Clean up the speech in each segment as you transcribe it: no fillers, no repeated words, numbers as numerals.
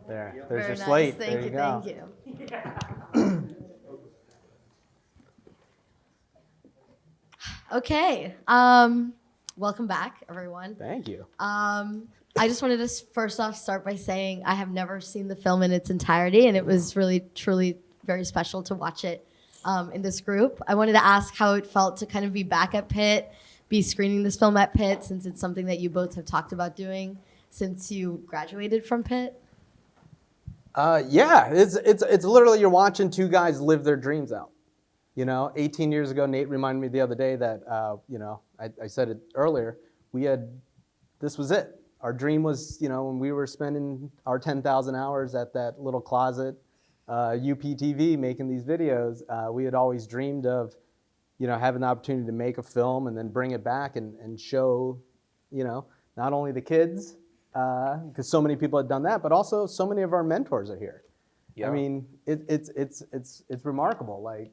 There's Very your nice. slate. Thank There you, you go. thank you. Okay. Welcome back, everyone. Thank you. I just wanted to first off start by saying I have never seen the film in its entirety, and it was really, truly very special to watch it in this group. I wanted to ask how it felt to kind of be back at Pitt, be screening this film at Pitt, since it's something that you both have talked about doing since you graduated from Pitt. Yeah, it's literally you're watching two guys live their dreams out. 18 years ago, Nate reminded me the other day that, I said it earlier, this was it. Our dream was, when we were spending our 10,000 hours at that little closet, UPTV, making these videos, we had always dreamed of, having the opportunity to make a film and then bring it back and show, not only the kids, because so many people had done that, but also so many of our mentors are here. Yeah. I mean, it's remarkable. Like,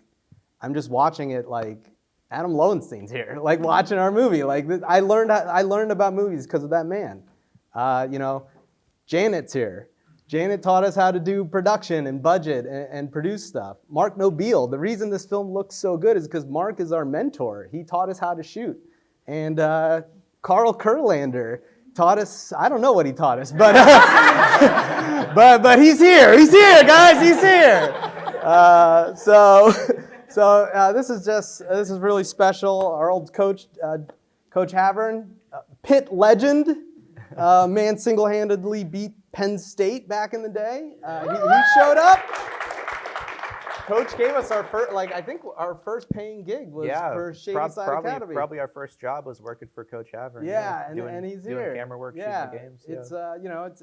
I'm just watching it like Adam Lowenstein's here, like watching our movie. Like I learned about movies because of that man. Janet's here. Janet taught us how to do production and budget and produce stuff. Mark Nobile, the reason this film looks so good is because Mark is our mentor. He taught us how to shoot. And Carl Kurlander taught us, I don't know what he taught us, but but he's here. He's here, guys. He's here. So this is really special. Our old coach, Coach Havern, Pitt legend, man single-handedly beat Penn State back in the day. He showed up. Coach gave us our first, I think our first paying gig was for Shady Side Academy. Probably our first job was working for Coach Havern. Yeah, and he's here. Doing camera work, shooting the games.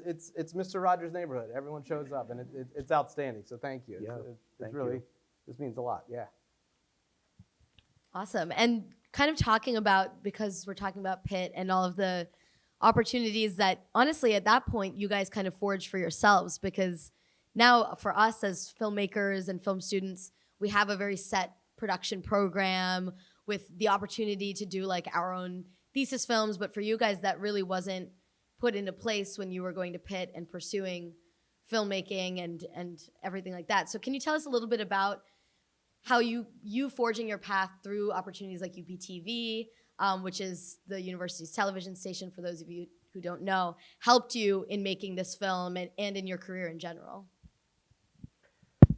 It's it's Mr. Rogers' neighborhood. Everyone shows up, and it's outstanding. So thank you. Yeah, it's really, this means a lot. Yeah. Awesome. And kind of talking about, because we're talking about Pitt and all of the opportunities that, honestly, at that point, you guys kind of forged for yourselves, because now for us as filmmakers and film students, we have a very set production program with the opportunity to do like our own thesis films. But for you guys, that really wasn't put into place when you were going to Pitt and pursuing filmmaking and everything like that. So can you tell us a little bit about how you forging your path through opportunities like UPTV, which is the university's television station, for those of you who don't know, helped you in making this film and in your career in general?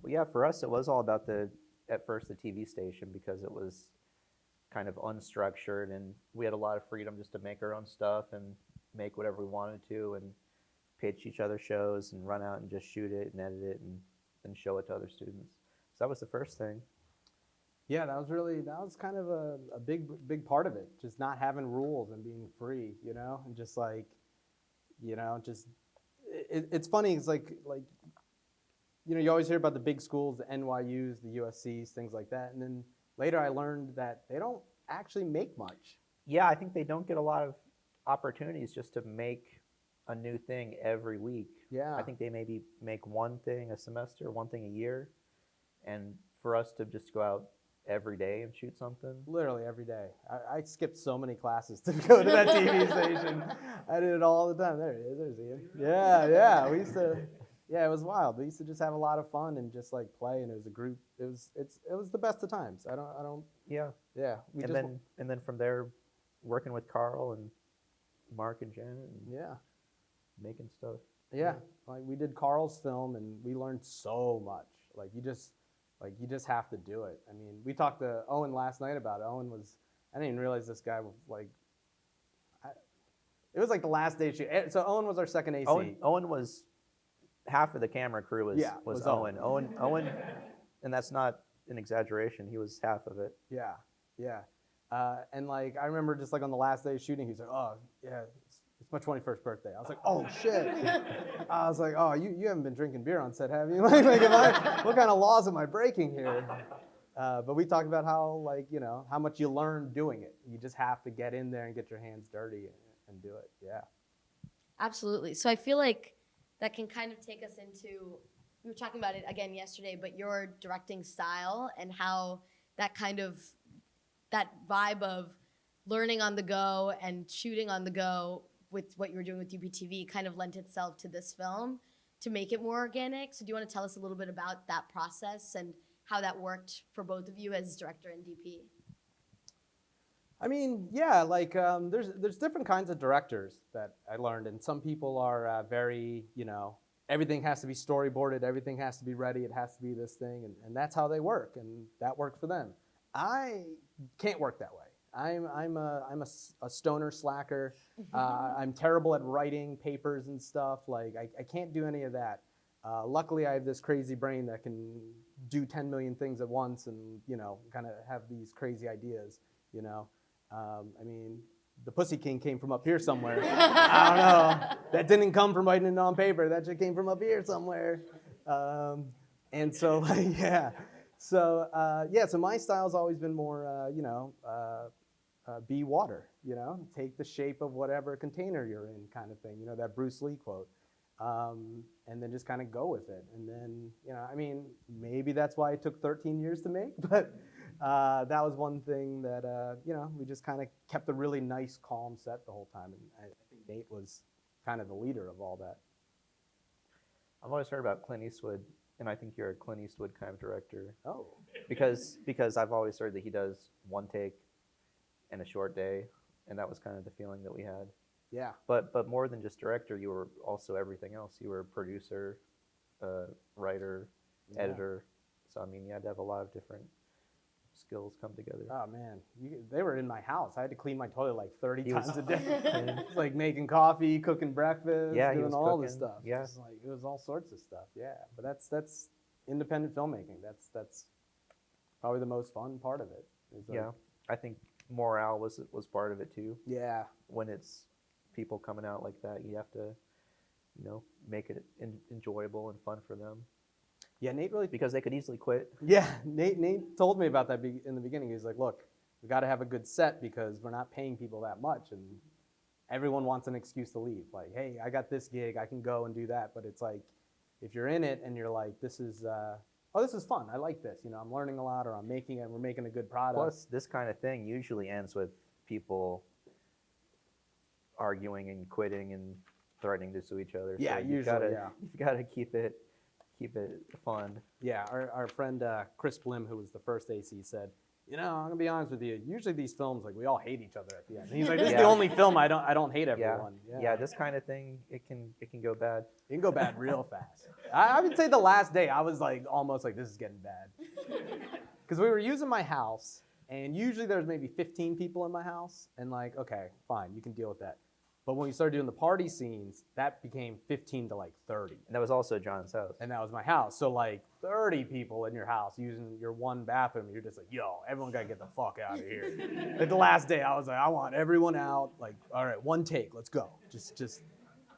Well, yeah, for us, it was all about at first the TV station, because it was kind of unstructured and we had a lot of freedom just to make our own stuff and make whatever we wanted to and pitch each other shows and run out and just shoot it and edit it and then show it to other students. So that was the first thing. Yeah, that was kind of a big part of it, just not having rules and being free, and just it's funny. It's like you always hear about the big schools, the NYUs, the USCs, things like that, and then later I learned that they don't actually make much. Yeah, I think they don't get a lot of opportunities just to make a new thing every week. Yeah, I think they maybe make one thing a semester, one thing a year, and for us to just go out every day and shoot something. Literally every day. I skipped so many classes to go to that TV station. I did it all the time. There it is. There's Ian. Yeah. We used to. Yeah, it was wild. We used to just have a lot of fun and just play, and it was a group. It was the best of times. I don't. Yeah. Yeah. And then from there, working with Carl and Mark and Janet. And making stuff. Yeah. We did Carl's film, and we learned so much. You just have to do it. I mean, we talked to Owen last night about it. I didn't even realize this guy was it was the last day shoot. So Owen was our second AC. Owen was, half of the camera crew was Owen. Owen, and that's not an exaggeration. He was half of it. Yeah. And I remember just on the last day of shooting, he's like, oh, yeah, it's my 21st birthday. I was like, oh, shit. I was like, oh, you haven't been drinking beer on set, have you? What kind of laws am I breaking here? But we talked about how, how much you learn doing it. You just have to get in there and get your hands dirty and do it. Yeah. Absolutely. So I feel like that can kind of take us into, we were talking about it again yesterday, but your directing style and how that vibe of learning on the go and shooting on the go with what you were doing with UPTV kind of lent itself to this film. to make it more organic. So do you want to tell us a little bit about that process and how that worked for both of you as director and DP? I mean, yeah, like there's different kinds of directors that I learned, and some people are very, everything has to be storyboarded, everything has to be ready, it has to be this thing, and that's how they work, and that worked for them. I can't work that way. I'm a stoner slacker. I'm terrible at writing papers and stuff. Like I can't do any of that. Luckily, I have this crazy brain that can do 10 million things at once, and kind of have these crazy ideas. I mean, the Pussy King came from up here somewhere. I don't know. That didn't come from writing it on paper. That just came from up here somewhere. And so, yeah. So, so my style's always been more, be water, take the shape of whatever container you're in kind of thing, that Bruce Lee quote. And then just kind of go with it. And then, I mean, maybe that's why it took 13 years to make, but that was one thing that, we just kind of kept a really nice, calm set the whole time. And I think Nate was kind of the leader of all that. I've always heard about Clint Eastwood, and I think you're a Clint Eastwood kind of director. Oh. Because I've always heard that he does one take in a short day, and that was kind of the feeling that we had. Yeah. But more than just director, you were also everything else. You were a producer, writer, editor. So, I mean, you had to have a lot of different skills come together. Oh, man. They were in my house. I had to clean my toilet like 30 times a day. Like making coffee, cooking breakfast, doing all this stuff. Yeah. It was all sorts of stuff. Yeah. But that's independent filmmaking. That's probably the most fun part of it. Yeah. I think morale was part of it too. Yeah. When it's people coming out like that, you have to, make it enjoyable and fun for them. Yeah, Nate really... Because they could easily quit. Yeah, Nate told me about that in the beginning. He was like, look, we got to have a good set because we're not paying people that much, and everyone wants an excuse to leave. Like, hey, I got this gig, I can go and do that. But it's like, if you're in it and you're like, this is fun, I like this, I'm learning a lot, or we're making a good product. Plus, this kind of thing usually ends with people arguing and quitting and threatening to sue each other. Yeah, so usually, you've got to keep it fun. Yeah, our friend Chris Blim, who was the first AC, said, I'm gonna be honest with you. Usually these films, like we all hate each other at the end. And he's like, this is the only film I don't hate everyone. Yeah, this kind of thing, it can go bad. It can go bad real fast. I would say the last day I was like almost like this is getting bad, because we were using my house, and usually there's maybe 15 people in my house, and like, okay, fine, you can deal with that. But when we started doing the party scenes, that became 15 to like 30. And that was also John's house. And that was my house. So like 30 people in your house using your one bathroom, you're just like, yo, everyone gotta get the fuck out of here. Like the last day, I was like, I want everyone out. Like, all right, one take, let's go. Just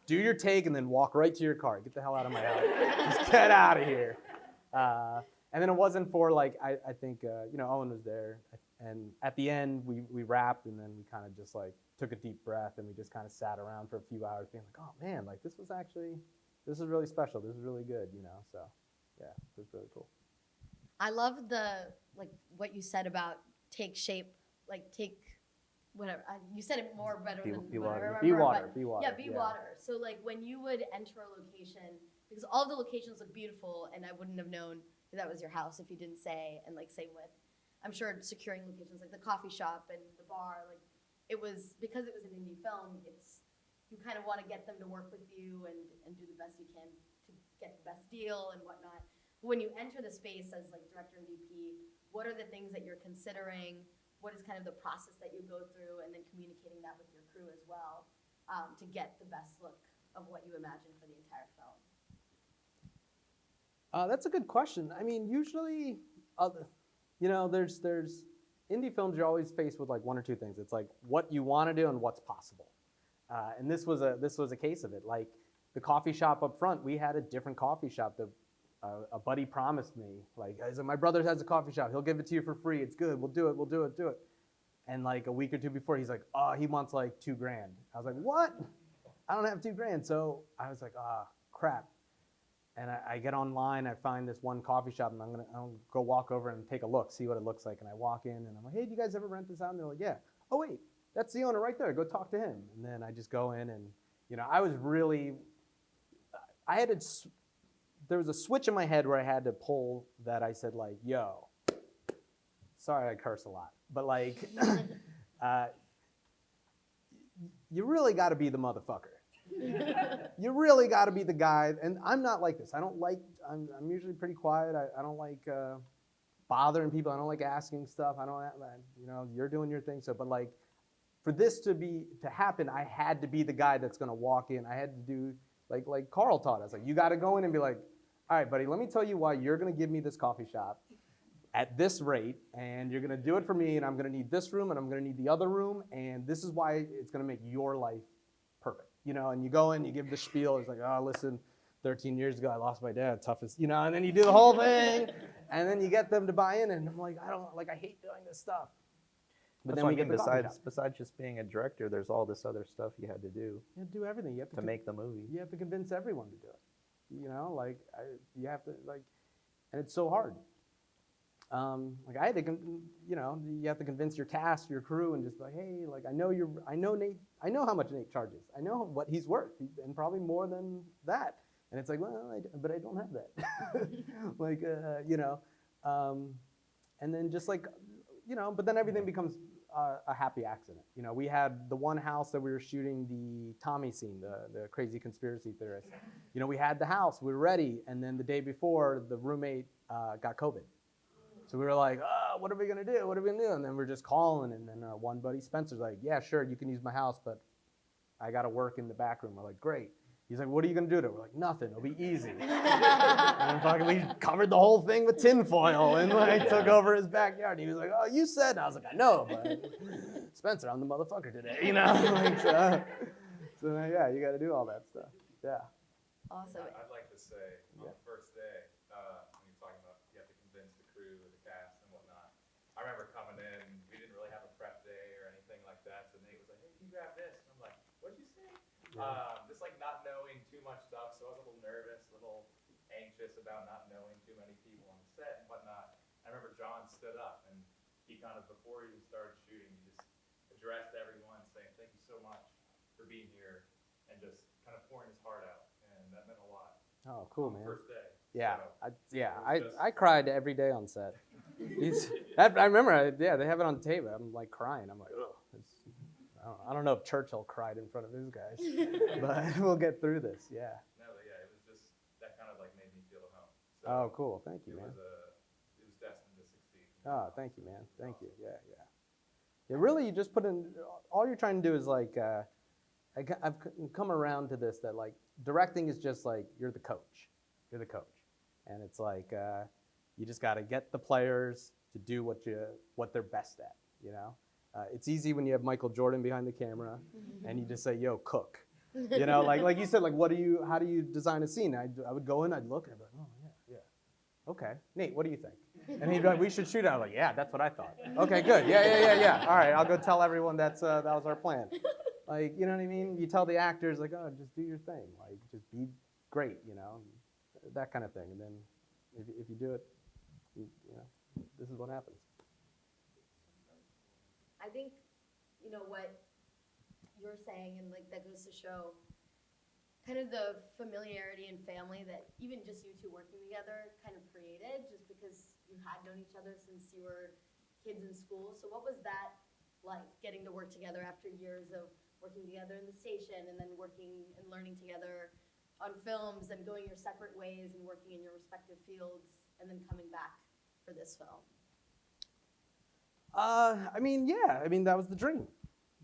do your take and then walk right to your car. Get the hell out of my house. Just get out of here. And then it wasn't for like, I think, Owen was there. And at the end, we wrapped, and then we kind of just like took a deep breath, and we just kind of sat around for a few hours being like, oh man, like this is really special. This is really good, So yeah, it was really cool. I love what you said about take shape, like take whatever. You said it more better than be what I water. remember. Be water, but be water. Yeah, be water. So like when you would enter a location, because all the locations look beautiful, and I wouldn't have known that was your house if you didn't say, and like same with, I'm sure securing locations like the coffee shop and the bar, like it was, because it was an indie film, you kind of want to get them to work with you and do the best you can to get the best deal and whatnot. But when you enter the space as like director and DP, what are the things that you're considering? What is kind of the process that you go through, and then communicating that with your crew as well, to get the best look of what you imagine for the entire film? That's a good question. I mean, usually, there's indie films, you're always faced with like one or two things. It's like what you want to do and what's possible. And this was a case of it. Like the coffee shop up front, we had a different coffee shop that a buddy promised me. Like, I said, my brother has a coffee shop. He'll give it to you for free. It's good. We'll do it. And like a week or two before, he's like, oh, he wants like $2,000. I was like, what? I don't have $2,000. So I was like, crap. And I get online, I find this one coffee shop, and I'll go walk over and take a look, see what it looks like. And I walk in, and I'm like, hey, do you guys ever rent this out? And they're like, yeah. Oh, wait, that's the owner right there. Go talk to him. And then I just go in, and, I I had to, there was a switch in my head where I had to pull that I said like, yo, sorry I curse a lot, but like, you really got to be the motherfucker. You really got to be the guy, and I'm not like this. I don't like, I'm usually pretty quiet. I don't like bothering people. I don't like asking stuff. I don't, you know, you're doing your thing. So, but like, for this to happen, I had to be the guy that's gonna walk in. I had to do, like Carl taught us, like, you gotta go in and be like, all right, buddy, let me tell you why you're gonna give me this coffee shop at this rate, and you're gonna do it for me, and I'm gonna need this room, and I'm gonna need the other room, and this is why it's gonna make your life perfect. You know, and you go in, you give the spiel, it's like, oh, listen, 13 years ago, I lost my dad, toughest, you know, and then you do the whole thing, and then you get them to buy in, and I'm like, I hate doing this stuff. But then we get besides just being a director, there's all this other stuff you had to do. You have to do everything. You have to make the movie. You have to convince everyone to do it. You know, like, you have to, like, and it's so hard. Like I had to, you know, you have to convince your cast, your crew, and just be like, hey, like I know Nate, I know how much Nate charges. I know what he's worth, and probably more than that. And it's like, well, but I don't have that. Like, you know, and then just like, you know, but then everything becomes a happy accident. You know, we had the one house that we were shooting the Tommy scene, the crazy conspiracy theorist. You know, we had the house, we were ready, and then the day before, the roommate got COVID. So we were like, oh, what are we gonna do? What are we gonna do? And then we're just calling, and then one buddy, Spencer's like, yeah, sure, you can use my house, but I gotta work in the back room. We're like, great. He's like, what are you gonna do to it? We're like, nothing, it'll be easy. And fucking we covered the whole thing with tinfoil and like took over his backyard. And he was like, oh, you said, and I was like, I know, but Spencer, I'm the motherfucker today, you know? Like, so yeah, you gotta do all that stuff, yeah. Awesome. I'd like to say, on the first day, when you're talking about you have to convince the crew, the cast, and whatnot, I remember coming in, we didn't really have a prep day or anything like that, so Nate was like, hey, can you grab this? And I'm like, what'd you say? Just like not knowing too much stuff, so I was a little nervous, a little anxious about not knowing too many people on the set and whatnot. I remember John stood up, and he kind of, before he even started shooting, he just addressed everyone saying, thank you so much for being here, and just kind of pouring his heart out, and that meant a lot. Oh, cool, man. First day. Yeah, So, I cried every day on set. I remember, they have it on tape. I'm like crying. I'm like, ugh. I don't know if Churchill cried in front of his guys, but we'll get through this. Yeah. No, but yeah, it was just that kind of like made me feel at home. So Oh, cool. Thank you, man. It was destined to succeed. Oh, thank you, man. Thank you. Yeah. Yeah, really, you just put in, all you're trying to do is like, I've come around to this, that like directing is just like, you're the coach. You're the coach. And it's like, you just got to get the players to do what they're best at, you know? It's easy when you have Michael Jordan behind the camera and you just say, yo, cook. You know, like you said, like, how do you design a scene? I would go in, I'd look, and I'd be like, oh, yeah. Okay, Nate, what do you think? And he'd be like, we should shoot it. I'm like, yeah, that's what I thought. Okay, good, yeah. All right, I'll go tell everyone that was our plan. Like, you know what I mean? You tell the actors, like, oh, just do your thing. Like, just be great, you know, that kind of thing. And then if you do it, you know, this is what happens. I think, you know, what you're saying, and like that goes to show kind of the familiarity and family that even just you two working together kind of created, just because you had known each other since you were kids in school. So what was that like, getting to work together after years of working together in the station and then working and learning together on films and going your separate ways and working in your respective fields and then coming back for this film? I mean, yeah. I mean, that was the dream.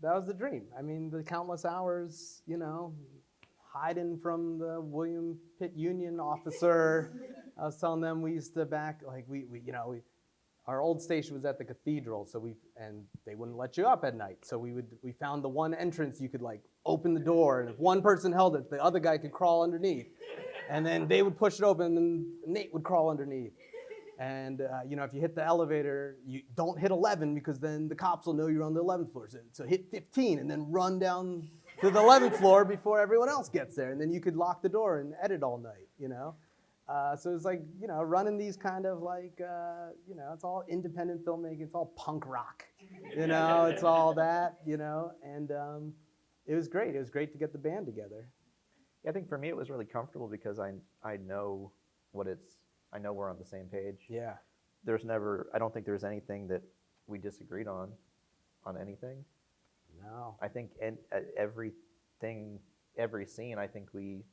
That was the dream. I mean, the countless hours, you know, hiding from the William Pitt Union officer. I was telling them we used to back, like our old station was at the cathedral, so and they wouldn't let you up at night. So we found the one entrance you could like open the door, and if one person held it, the other guy could crawl underneath. And then they would push it open, and Nate would crawl underneath. And you know, if you hit the elevator, you don't hit 11 because then the cops will know you're on the 11th floor. So hit 15 and then run down to the 11th floor before everyone else gets there. And then you could lock the door and edit all night, you know? So it's like, you know, running these kind of like, you know, it's all independent filmmaking. It's all punk rock, you know? It's all that, you know? And it was great. It was great to get the band together. I think for me it was really comfortable because I know I know we're on the same page. Yeah. I don't think there's anything that we disagreed on anything. No. I think everything, every scene, I think we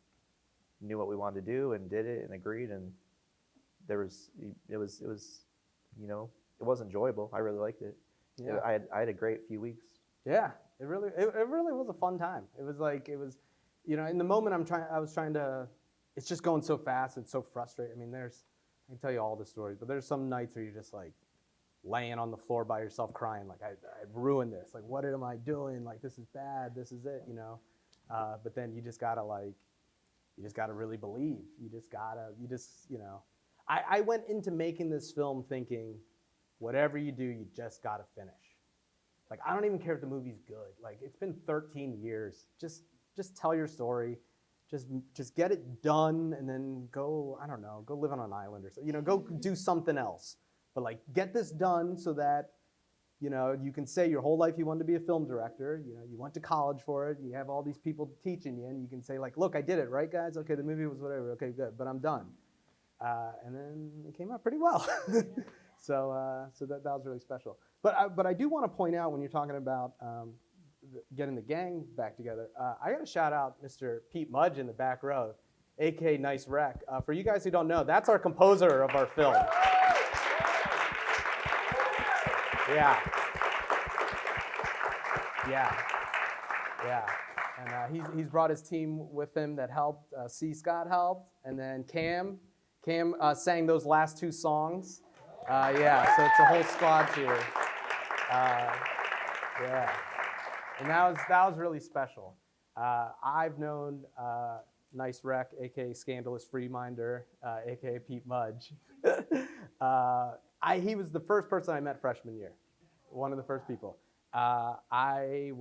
knew what we wanted to do and did it and agreed, and it was, it was enjoyable. I really liked it. Yeah. I had a great few weeks. Yeah. It really was a fun time. It was in the moment I was trying to, it's just going so fast and so frustrating. I mean, I can tell you all the stories, but there's some nights where you're just like laying on the floor by yourself crying, like I've ruined this. Like, what am I doing? Like, this is bad. This is it, But then you just gotta really believe. I went into making this film thinking, whatever you do, you just gotta finish. Like, I don't even care if the movie's good. Like, it's been 13 years. Just tell your story. Just get it done, and then go live on an island or something. Go do something else. But like, get this done so that, you can say your whole life you wanted to be a film director. You went to college for it. You have all these people teaching you, and you can say like, look, I did it, right, guys? Okay, the movie was whatever. Okay, good, but I'm done. And then it came out pretty well. So that was really special. But I do want to point out when you're talking about getting the gang back together, I got to shout out Mr. Pete Mudge in the back row, a.k.a. Nice Wreck. For you guys who don't know, that's our composer of our film. Yeah. And he's brought his team with him that helped. C. Scott helped, and then Cam sang those last two songs. So it's a whole squad here. And that was really special. I've known Nice Wreck, aka Scandalous Freeminder, aka Pete Mudge. He was the first person I met freshman year, one of the first people. I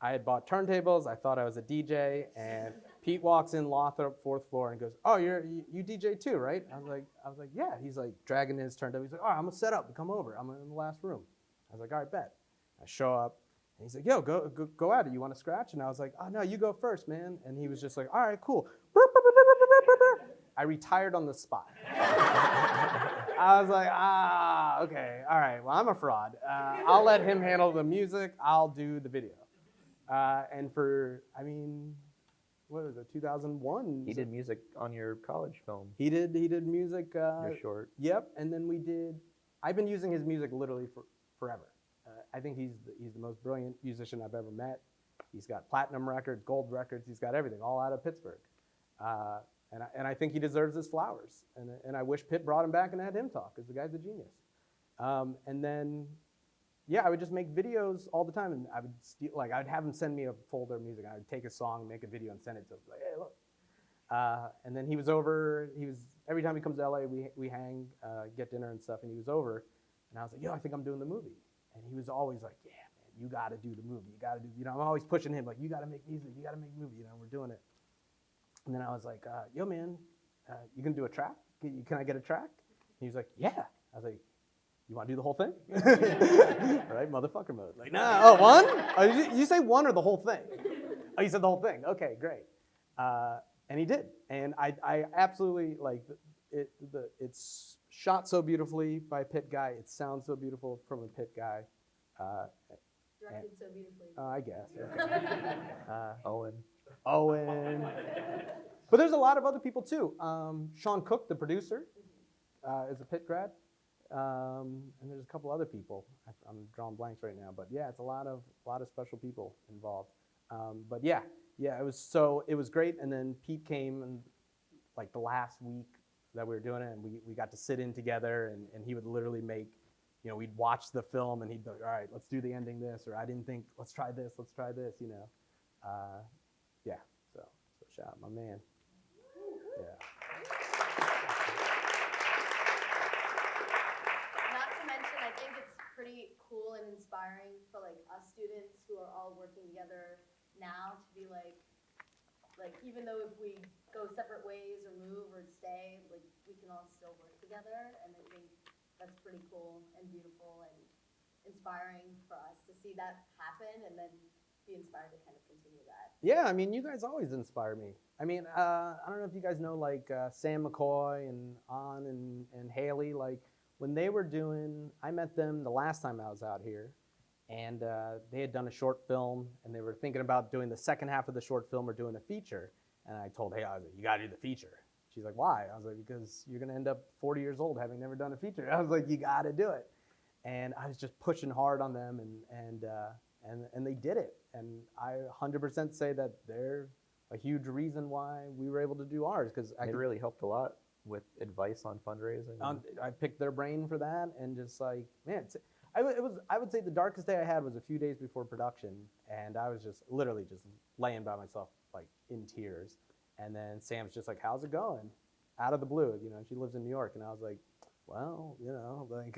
had bought turntables. I thought I was a DJ, and Pete walks in Lothrop, 4th floor, and goes, "Oh, you DJ too, right?" I was like, "Yeah." He's like dragging his turntable. He's like, "All right, I'm gonna set up. Come over. I'm in the last room." I was like, "All right, bet." I show up, and he's like, "Yo, go at it. You want to scratch?" And I was like, "Oh no, you go first, man." And he was just like, "All right, cool." I retired on the spot. I was like, okay, all right. Well, I'm a fraud. I'll let him handle the music. I'll do the video. And what was it, 2001? He did music on your college film. He did music. Your short. Yep. And then I've been using his music literally forever. I think he's the most brilliant musician I've ever met. He's got platinum records, gold records. He's got everything, all out of Pittsburgh. And I think he deserves his flowers. And I wish Pitt brought him back and had him talk, because the guy's a genius. And then, I would just make videos all the time, and I would I'd have him send me a folder of music. I would take a song, make a video, and send it to him. Like, hey, look. And then he was over. Every time he comes to LA, we hang, get dinner and stuff. And he was over, and I was like, "Yo, I think I'm doing the movie." And he was always like, "Yeah, man, you got to do the movie. You got to do." I'm always pushing him like, "You got to make music. You got to make a movie." We're doing it. And then I was like, "Yo, man, you gonna do a track? Can I get a track?" And he was like, "Yeah." I was like, "You want to do the whole thing?" Right, motherfucker mode. Like, nah. Oh, one? Oh, you say one or the whole thing? Oh, you said the whole thing. Okay, great. And he did. And I absolutely like it. It's shot so beautifully by a Pitt guy. It sounds so beautiful from a Pitt guy. Directed so beautifully. I guess. Okay. Owen. But there's a lot of other people too. Sean Cook, the producer, is a Pitt grad. And there's a couple other people. I'm drawing blanks right now, but yeah, it's a lot of special people involved. But it was great. And then Pete came, and like the last week that we were doing it, and we got to sit in together, and he would literally make, we'd watch the film, and he'd be like, "All right, let's do the ending this," or "I didn't think, let's try this," So shout out my man. Yeah. Not to mention, I think it's pretty cool and inspiring for like us students who are all working together now to be like even though if we go separate ways or move or stay, like we can all still work together. And I think that's pretty cool and beautiful and inspiring for us to see that happen, and then be inspired to kind of continue that? Yeah, I mean, you guys always inspire me. I mean, I don't know if you guys know, like, Sam McCoy and An and Haley, like, when they were doing, I met them the last time I was out here, and they had done a short film, and they were thinking about doing the second half of the short film or doing a feature, and I told Haley, I was like, you gotta do the feature. She's like, why? I was like, because you're gonna end up 40 years old having never done a feature. I was like, you gotta do it. And I was just pushing hard on them, and they did it. And I 100% say that they're a huge reason why we were able to do ours, because It really helped a lot with advice on fundraising. I picked their brain for that, and just like, man, I would say the darkest day I had was a few days before production, and I was just literally just laying by myself, like in tears. And then Sam's just like, how's it going? Out of the blue, you know, she lives in New York, and I was like, well, you know, like,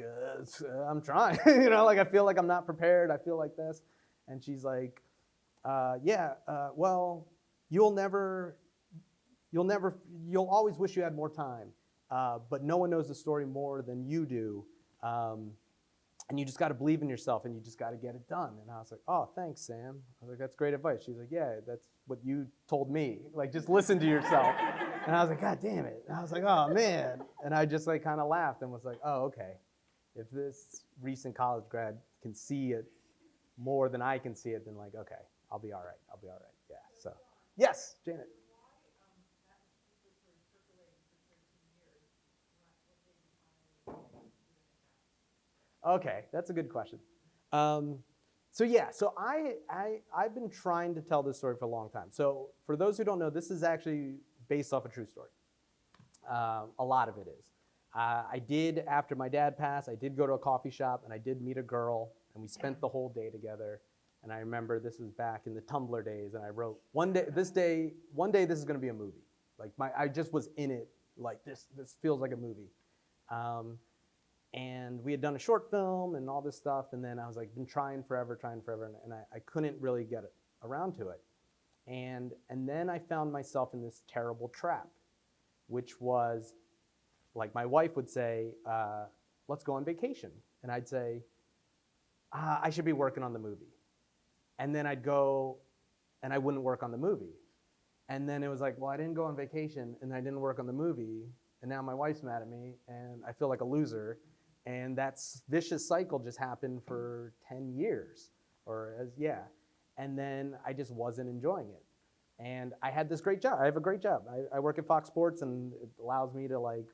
I'm trying, you know, like I feel like I'm not prepared, I feel like this. And she's like, well, you'll always wish you had more time, but no one knows the story more than you do. And you just got to believe in yourself, and you just got to get it done. And I was like, oh, thanks, Sam. I was like, that's great advice. She's like, yeah, that's what you told me. Like, just listen to yourself. And I was like, God damn it. And I was like, oh, man. And I just like kind of laughed and was like, oh, okay. If this recent college grad can see it more than I can see it, then like, okay, I'll be all right. I'll be all right. Yeah, so. Yes, Janet. Okay, that's a good question. So I've been trying to tell this story for a long time. So for those who don't know, this is actually based off a true story. A lot of it is. I did, after my dad passed, I did go to a coffee shop, and I did meet a girl, and we spent the whole day together. And I remember this was back in the Tumblr days, and I wrote, one day this is gonna be a movie. Like I just was in it, like this feels like a movie. And we had done a short film and all this stuff, and then I was like, been trying forever, and I couldn't really get it around to it. And then I found myself in this terrible trap, which was, like my wife would say, let's go on vacation. And I'd say, I should be working on the movie. And then I'd go, and I wouldn't work on the movie. And then it was like, well, I didn't go on vacation, and I didn't work on the movie, and now my wife's mad at me, and I feel like a loser. And that vicious cycle just happened for 10 years, And then I just wasn't enjoying it. And I had this great job. I have a great job. I work at Fox Sports, and it allows me to like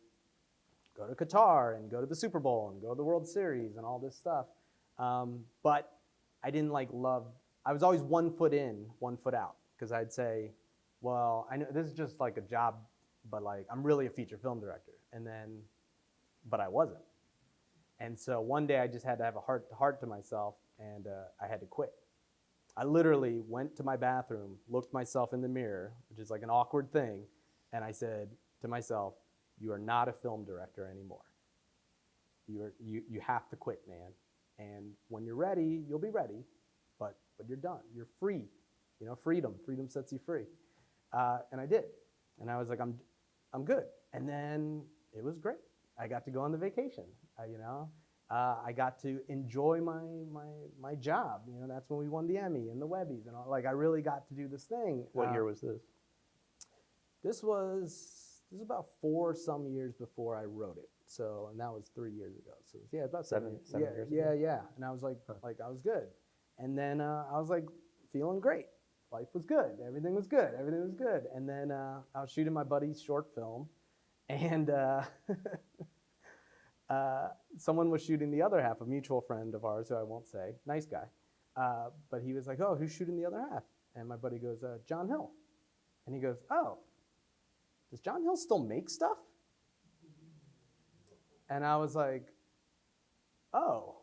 go to Qatar and go to the Super Bowl and go to the World Series and all this stuff. But I didn't like love, I was always 1 foot in, 1 foot out. Because I'd say, well, I know this is just like a job, but like I'm really a feature film director. But I wasn't. And so one day I just had to have a heart-to-heart to myself, and I had to quit. I literally went to my bathroom, looked myself in the mirror, which is like an awkward thing, and I said to myself, you are not a film director anymore. You have to quit, man. And when you're ready, you'll be ready, but you're done. You're free. You know, freedom sets you free. And I did. And I was like, I'm good. And then it was great. I got to go on the vacation. I got to enjoy my job. You know, that's when we won the Emmy and the Webbies and all. Like I really got to do this thing. What year was this? This was about 4 some years before I wrote it. So, and that was 3 years ago. So yeah, about seven years ago. Yeah. And I was like I was good. And then I was like feeling great. Life was good. Everything was good. And then I was shooting my buddy's short film, and someone was shooting the other half, a mutual friend of ours who I won't say, nice guy. But he was like, oh, who's shooting the other half? And my buddy goes, John Hill. And he goes, oh, does John Hill still make stuff? And I was like, oh,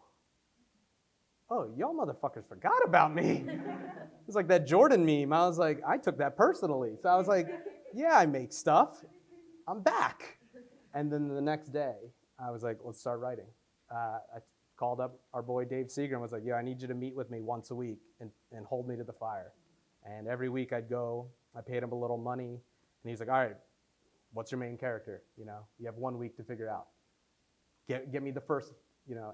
y'all motherfuckers forgot about me. It was like that Jordan meme. I was like, I took that personally. So I was like, yeah, I make stuff. I'm back. And then the next day, I was like, let's start writing. I called up our boy Dave Seeger and was like, yeah, I need you to meet with me once a week and hold me to the fire. And every week I'd go, I paid him a little money, and he's like, all right, what's your main character? You know, you have 1 week to figure out. Get me the first,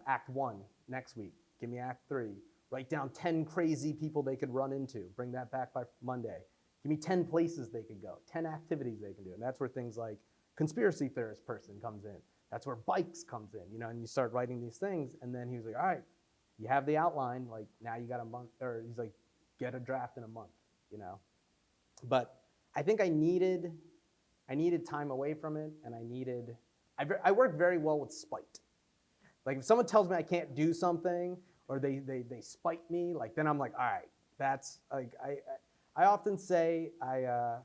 act 1 next week. Give me act 3. Write down 10 crazy people they could run into. Bring that back by Monday. Give me 10 places they could go, 10 activities they can do. And that's where things like conspiracy theorist person comes in. That's where bikes comes in, and you start writing these things. And then he was like, all right, you have the outline. Like, now you got a month, or he's like, get a draft in a month, But I think I needed time away from it, and I work very well with spite. Like, if someone tells me I can't do something, or they spite me, like, then I'm like, all right, that's like, I often say I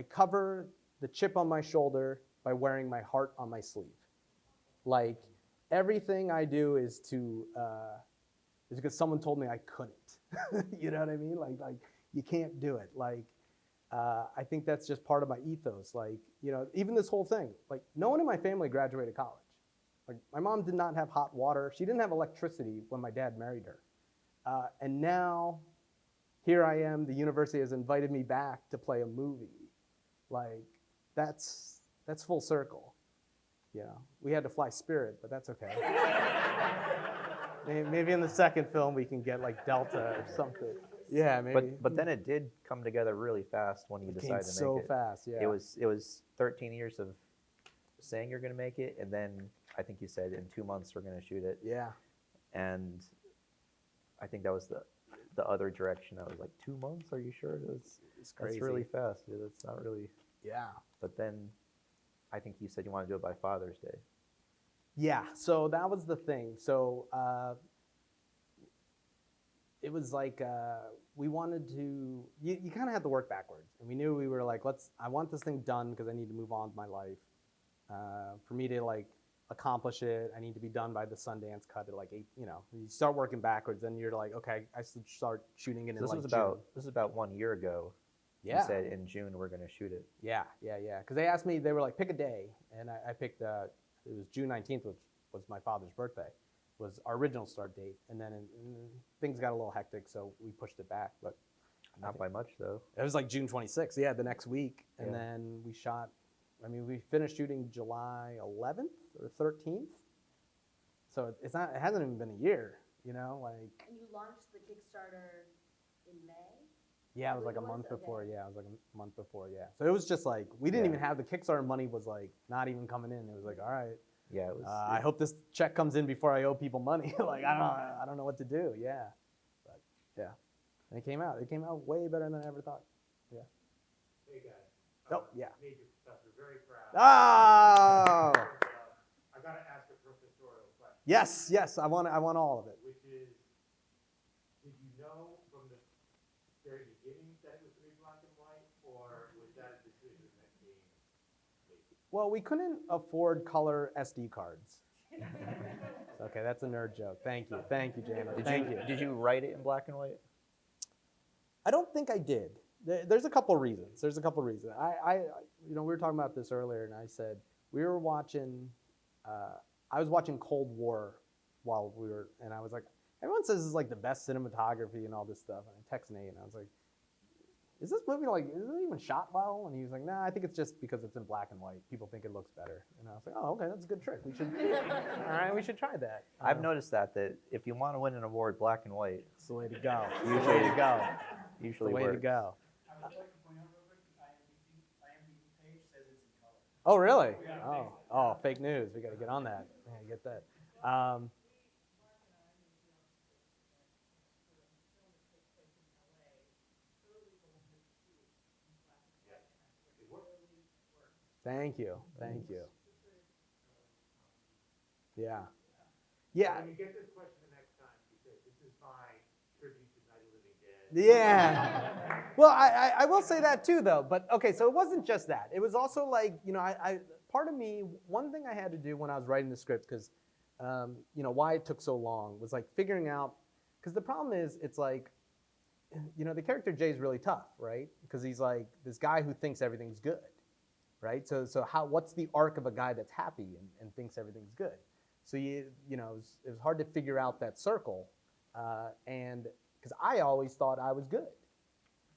cover the chip on my shoulder by wearing my heart on my sleeve. Like, everything I do is because someone told me I couldn't. You know what I mean? Like you can't do it. Like, I think that's just part of my ethos. Like, even this whole thing, like, no one in my family graduated college. Like, my mom did not have hot water. She didn't have electricity when my dad married her. And now, here I am, the university has invited me back to play a movie. Like, that's full circle. We had to fly Spirit, but that's okay. Maybe in the second film we can get like Delta or something. Yeah, maybe. But then it did come together really fast when you It came decided to make so it. fast, yeah. It was 13 years of saying you're going to make it, and then I think you said in 2 months we're going to shoot it. Yeah. And I think that was the other direction. I was like, 2 months? Are you sure? It's crazy. That's really fast, dude. That's not really. Yeah. But then I think you said you want to do it by Father's Day. Yeah, so that was the thing. So it was like we wanted to, you kind of had to work backwards. And we knew we were like, I want this thing done because I need to move on with my life. For me to like accomplish it, I need to be done by the Sundance cut at like 8, you start working backwards, then you're like, okay, I should start shooting it in like June. This is about 1 year ago. Yeah. You said in June we're going to shoot it. Yeah. Because they asked me, they were like, pick a day. And I picked, it was June 19th, which was my father's birthday, was our original start date. And then things got a little hectic, so we pushed it back. But Not by much, though. it was like June 26th, yeah, the next week. And Yeah. then we shot, we finished shooting July 11th or 13th. So it hasn't even been a year, like. And you launched the Kickstarter in May? Yeah, it was like a It was? month Okay. before. Yeah, it was like a month before. Yeah, so it was just like we didn't even have the Kickstarter money. Was like not even coming in. It was like, all right, Yeah, it was. I hope this check comes in before I owe people money. Like I don't know what to do. Yeah, but yeah, and it came out. It came out way better than I ever thought. Yeah. Hey guys. Oh yeah. Major professor, very proud. Oh I gotta ask a professorial question. yes. I want all of it. Which is, did you know from the very beginning that it was gonna be black and white, or was that a decision that came later? Well, we couldn't afford color SD cards. Okay, that's a nerd joke. Thank you, Jana. Thank you. Did you write it in black and white? I don't think I did. There's a couple reasons. I we were talking about this earlier, and I said we were watching. I was watching Cold War while we were, and I was like, everyone says this is like the best cinematography and all this stuff. And I texted Nate, and I was like, is this movie like, is it even shot well? And he was like, nah, I think it's just because it's in black and white. People think it looks better. And I was like, oh, okay, that's a good trick. We should, all right, we should try that. I've noticed that if you want to win an award, black and white It's the way to go. Usually- the way to go. usually the way works. to go. I would like to point out real quick, the IMDb page says it's in color. Oh, really? Yeah. Oh, fake news. We got to get on that. Yeah, get that. Thank you. Yeah. Yeah. When you get this question the next time, you say, this is my tribute to Night of the Living Dead. Yeah. Well, I will say that too, though. But okay, so it wasn't just that. It was also like, I part of me, one thing I had to do when I was writing the script, because, why it took so long was like figuring out, because the problem is, it's like, the character Jay is really tough, right? Because he's like this guy who thinks everything's good, right? So what's the arc of a guy that's happy and thinks everything's good? So it was hard to figure out that circle, and because I always thought I was good,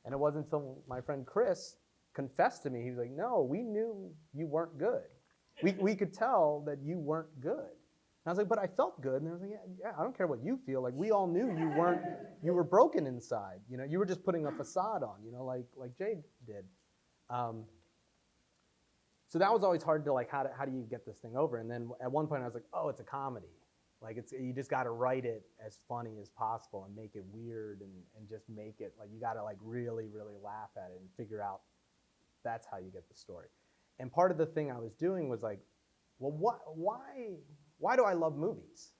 and it wasn't until my friend Chris confessed to me. He was like, "No, we knew you weren't good. We could tell that you weren't good." I was like, but I felt good. And I was like, yeah, I don't care what you feel. Like, we all knew you were broken inside. You know, you were just putting a facade on, you know, like Jay did. So that was always hard to, like, how do you get this thing over? And then at one point I was like, oh, it's a comedy. Like, you just got to write it as funny as possible and make it weird and just make it, like, you got to, like, really, really laugh at it and figure out that's how you get the story. And part of the thing I was doing was like, well, why do I love movies?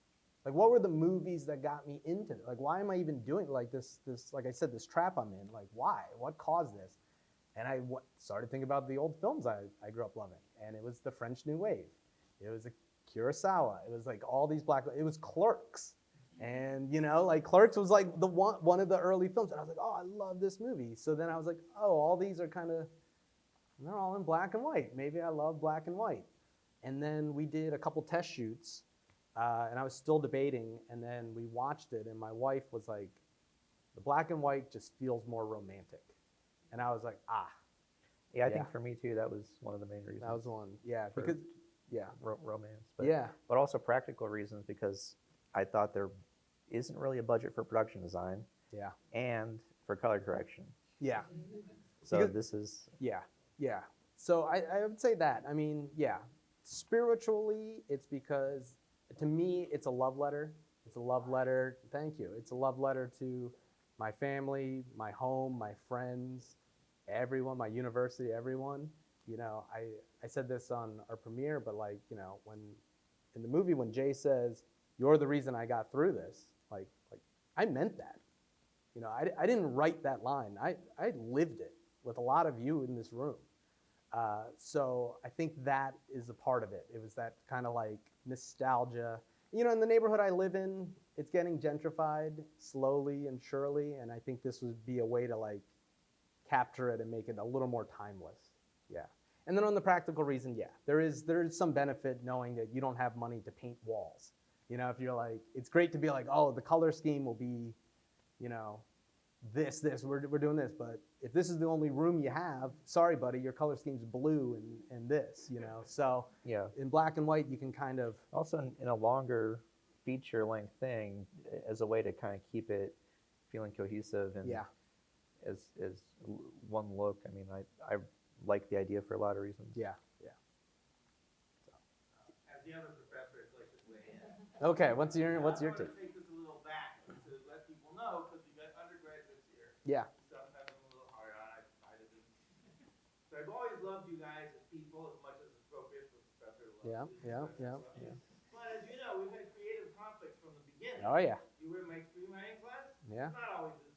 Like, what were the movies that got me into it? Like, why am I even doing like this, like I said, this trap I'm in? Like, why? What caused this? And I started thinking about the old films I grew up loving. And it was the French New Wave. It was a Kurosawa. It was like all these it was Clerks. And, you know, like Clerks was like the one of the early films. And I was like, oh, I love this movie. So then I was like, oh, all these are kind of, they're all in black and white. Maybe I love black and white. And then we did a couple test shoots, and I was still debating, and then we watched it, and my wife was like, the black and white just feels more romantic. And I was like, Yeah, I think for me too, that was one of the main reasons. that was the one. Yeah, For- because, yeah. Romance. But, Yeah. But also practical reasons, because I thought there isn't really a budget for production design Yeah. and for color correction. Yeah. So Because- this is, Yeah. Yeah. So I would say that. I mean, yeah. Spiritually, it's because, to me, it's a love letter. It's a love letter. Thank you. It's a love letter to my family, my home, my friends, everyone, my university, everyone. You know, I said this on our premiere, but, like, you know, when in the movie, when Jay says, "You're the reason I got through this," like I meant that. You know, I didn't write that line. I lived it with a lot of you in this room. So I think that is a part of it. It was that kind of like nostalgia. You know, in the neighborhood I live in, it's getting gentrified slowly and surely, and I think this would be a way to, like, capture it and make it a little more timeless. Yeah. And then on the practical reason, yeah, there is some benefit knowing that you don't have money to paint walls. You know, if you're like, it's great to be like, oh, the color scheme will be, you know, we're doing this, but if this is the only room you have, sorry, buddy, your color scheme's blue and this, you know. So yeah. in black and white, you can kind of, Also in a longer feature length thing, as a way to kind of keep it feeling cohesive and yeah, as one look. I mean, I like the idea for a lot of reasons. yeah. As the other professor, I'd like to weigh in. Okay, what's your I wanna take? take this a little back to let people know, because we've got undergraduates here. Yeah, Sometimes I'm a little hard on, I didn't. So I've always loved you guys as people as much as it's appropriate for a professor to love yeah, students. yeah, So- yeah. But as you know, we've had creative conflicts from the beginning. Oh yeah, You were in my screenwriting class? yeah, It's not always as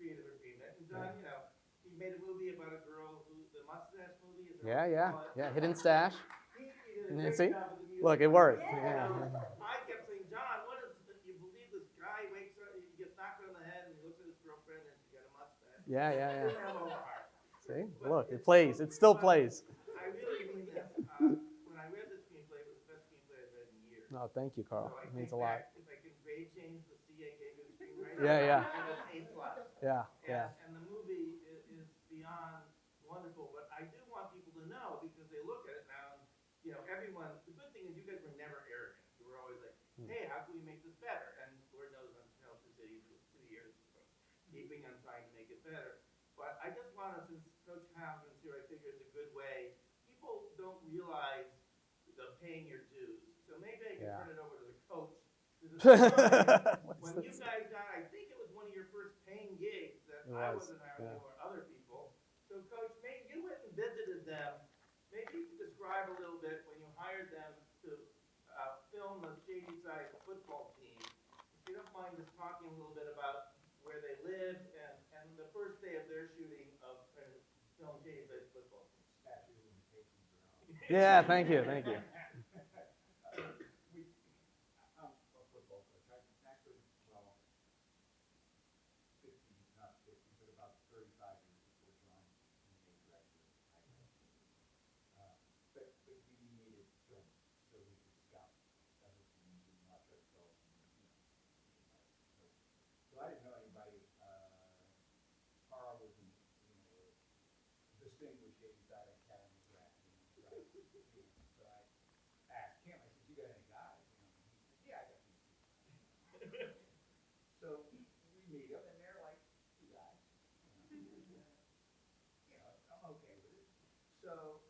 creative agreement. And John, you know, he made a movie about a girl who, the mustache movie, is that what you yeah. call it? Hidden stash. He did a Yeah, great see? job with the music. Look, it worked. Yeah. Yeah. I kept saying, John, what is it? You believe this guy wakes up, he gets knocked on the head, and he looks at his girlfriend, and she got a mustache. Yeah, yeah, Didn't yeah. have a heart. See? But Look, it it's- plays. It still plays. I really mean this. When I read the screenplay, it was the best screenplay I've read in years. No, thank you, Carl. So I It means a think lot. that if I can grade change the C I gave you the screenwriter. Yeah, yeah. It's A+. Yeah, yeah. And the movie is beyond wonderful, but I do want people to know, because they look at it now, and, you know, everyone, the good thing is you guys were never arrogant. You were always like, hey, how can we make this better? And Lord knows I'm Channel 2 City for 2 years, keeping on trying to make it better. But I just want to, since Coach Housen's here, I figure it's a good way. People don't realize the paying your dues. So maybe I can Yeah. turn it over to the coach. To describe What's when you this? guys got, I think it was one of your first paying gigs that It I was, wasn't hiring yeah. or other people. So Coach, maybe you went and visited them. Maybe you could describe a little bit when you hired them to film the Shady Side football team. If you don't mind just talking a little bit about where they lived and the first day of their shooting of trying to film Shady Side football team. Statute of limitations are out. Yeah, thank you, thank you. I'm a football coach. I actually, well, 50, not 50, but about 35 years before John became director. But we needed film so we could scout other teams and watch ourselves and, so I didn't know anybody. Carl was a distinguished Shady Side Academy grad. So I asked him, I said, you got any guys? so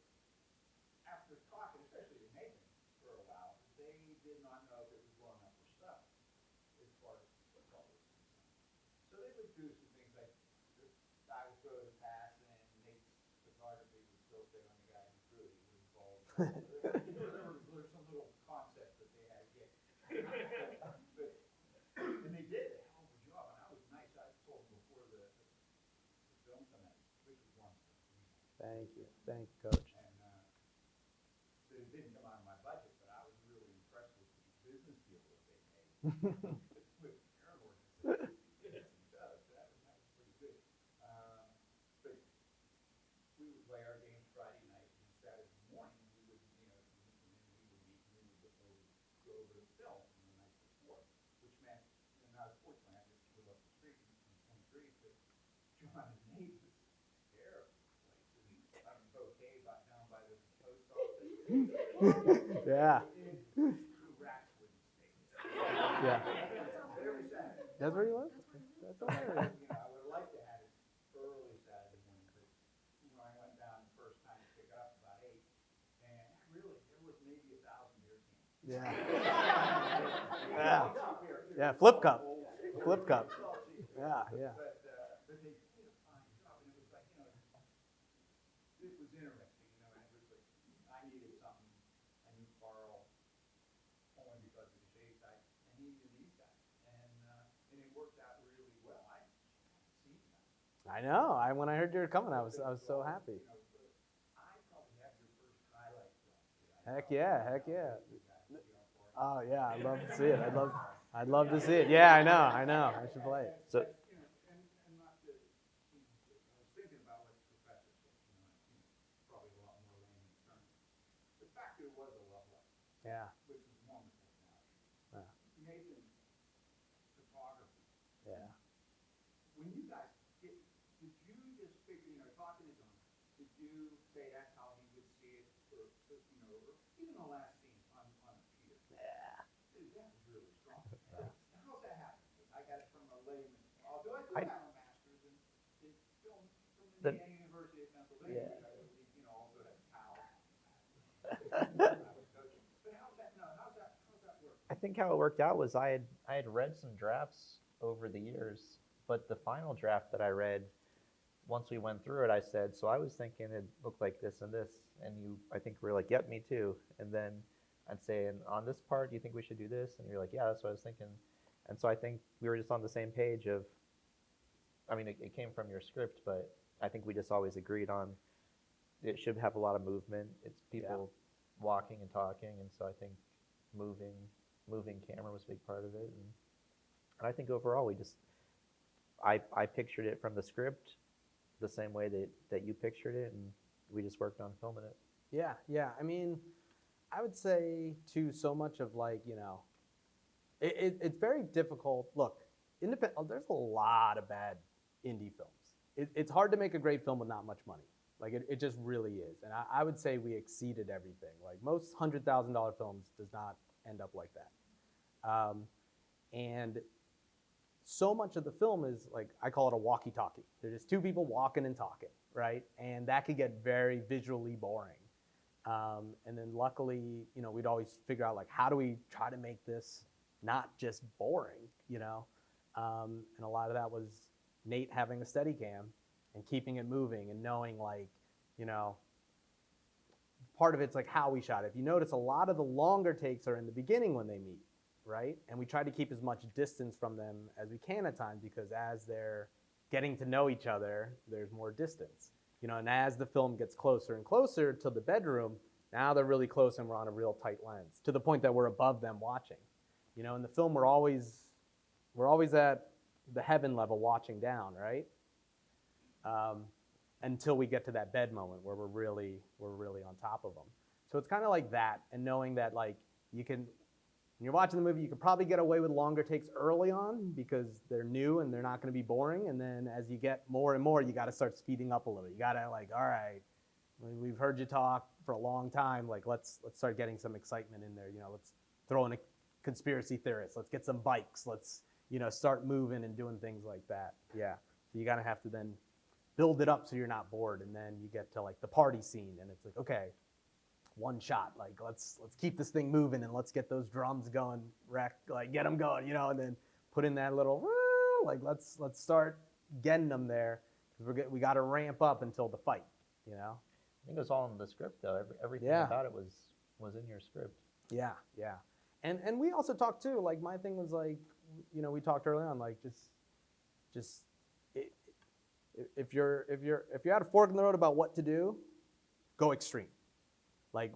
after talking, especially to Nathan for a while, they did not know if it was blowing up or stuff as far as football was concerned. So they would do some things like the guy would throw the pass and Nate's photography would still stay on the guy in the crew. He wouldn't fall. There was some little concept that they had to get. And they did a hell of a job, and that was nice. I told them before the film come out, this was one of them. Thank you, Coach. And it didn't come out of my budget, but I was really impressed with the business deal that they made with their organization. That was pretty good. But we would play our games Friday night, and Saturday morning we would, and then we would meet really before we go over to film from the night before, which meant, and I was fortunate, I just live up the street in 23, but John and Nate was there. Bouquet down by the post office. Yeah. Rats wouldn't stay. Yeah. Every Saturday. That's where you live? That's hilarious. I would have liked to have it early Saturday morning, but I went down the first time to pick it up about 8, and really there was maybe 1,000 beer cans. Yeah. Yeah, flip cup. Flip cup. Yeah, yeah. But they did a fine job, and it was like, it was interesting, and it was like, I needed something, I knew Carl only because of the shade side, and he knew these guys, and it worked out really well. I hadn't seen that. I know. When I heard you were coming, I was so happy. I probably have your first highlight film. Heck yeah, heck yeah. Oh yeah, I'd love to see it. I'd love to see it. Yeah, I know. I should play it. So And not to, I was thinking about what the professor said, probably a lot more layman terms. The fact that it was a love letter, Yeah. which is wonderful now. Yeah. Nathan, photography. Yeah. When you guys did you just figure, talking to John, did you say that's how he would see it, or even the last scene on a pier? Yeah. Dude, that was really strong. How's that happen? I got it from a layman. Although I do have a master's in film from Indiana University of Pennsylvania, Yeah. which I also had PAL. I was coaching. But how's that work? I think how it worked out was I had read some drafts over the years, but the final draft that I read, once we went through it, I said, so I was thinking it looked like this and this, and I think were like, yep, me too. And then I'd say, and on this part, do you think we should do this? And you're like, yeah, that's what I was thinking. And so I think we were just on the same page of, I mean, it came from your script, but I think we just always agreed on it should have a lot of movement. It's people walking and talking, and so I think moving camera was a big part of it. And I think overall I pictured it from the script the same way that you pictured it, and we just worked on filming it. Yeah. I mean, I would say too, so much of it's very difficult. Look, there's a lot of bad indie films. It's hard to make a great film with not much money. It just really is. And I would say we exceeded everything. Most $100,000 films does not end up like that. And so much of the film is I call it a walkie-talkie. They're just two people walking and talking, right? And that could get very visually boring. And then luckily, we'd always figure out how do we try to make this not just boring, And a lot of that was Nate having a Steadicam and keeping it moving and knowing part of it's how we shot it. If you notice, a lot of the longer takes are in the beginning when they meet, right? And we try to keep as much distance from them as we can at times, because as they're getting to know each other, there's more distance. And as the film gets closer and closer to the bedroom, now they're really close and we're on a real tight lens, to the point that we're above them watching. In the film, we're always at the heaven level watching down, right? Until we get to that bed moment where we're really on top of them. So it's kind of like that, and knowing that you can, when you're watching the movie, you can probably get away with longer takes early on because they're new and they're not going to be boring. And then as you get more and more, you got to start speeding up a little. You got to all right, we've heard you talk for a long time. Let's start getting some excitement in there. Let's throw in a conspiracy theorist. Let's get some bikes. Let's start moving and doing things like that. Yeah. So you gotta have to then build it up so you're not bored, and then you get to like the party scene, and it's like, okay, one shot, like let's keep this thing moving, and let's get those drums going, like get them going, you know, and then put in that little like let's start getting them there, because we got to ramp up until the fight, you know. I think it was all in the script though. Everything Yeah. about it was in your script. Yeah, yeah. And we also talked too, like my thing was like, you know, we talked early on, like just if you're at a fork in the road about what to do, go extreme. Like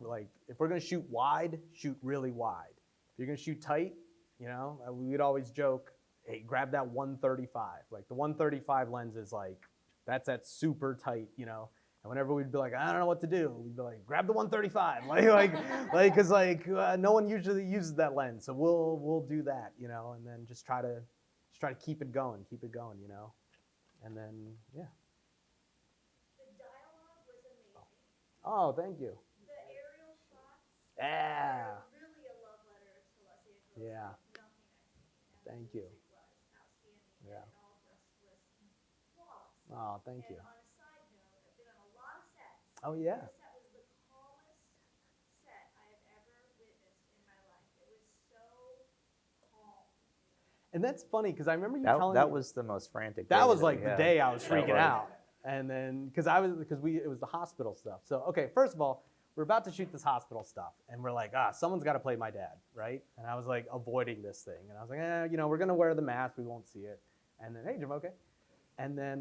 if we're gonna shoot wide, shoot really wide. If you're gonna shoot tight, you know, we'd always joke, hey, grab that 135. Like the 135 lens is like, that's that super tight, you know. And whenever we'd be like, I don't know what to do, we'd be like, grab the 135, because no one usually uses that lens, so we'll do that, you know, and then just try to keep it going, you know, and then yeah. The dialogue was amazing. Oh, thank you. The aerial shots Yeah. are really a love letter to Los Angeles. Yeah. Like nothing I've seen. And Thank the you. music was outstanding. Yeah. And all of us was flawless. Oh, thank you. And on a side note, I've been on a lot of sets. Oh yeah. This set was the calmest set I have ever witnessed in my life. It was so calm. And that's funny because I remember you That telling that me was the most frantic. that day was that like we the had. day I was That freaking was. out, and then it was the hospital stuff. So okay, first of all, we're about to shoot this hospital stuff, and we're like, someone's got to play my dad, right? And I was like avoiding this thing, and I was like, you know, we're gonna wear the mask, we won't see it. And then, hey, Jim, okay. And then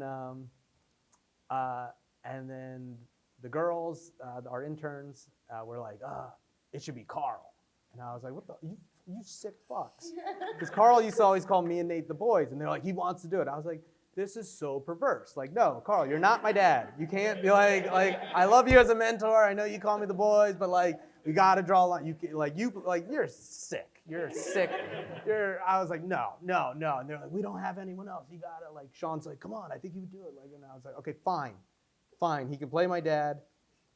the girls, our interns, were like, it should be Carl. And I was like, what the, you sick fucks. Because Carl used to always call me and Nate the boys, and they're like, he wants to do it. I was like, this is so perverse. Like, no, Carl, you're not my dad. You can't be like, I love you as a mentor. I know you call me the boys, but like, we gotta draw a line. You're sick. You're sick. I was like, no. And they're like, we don't have anyone else. You gotta, like, Sean's like, come on, I think you would do it. Like, and I was like, okay, fine. He can play my dad,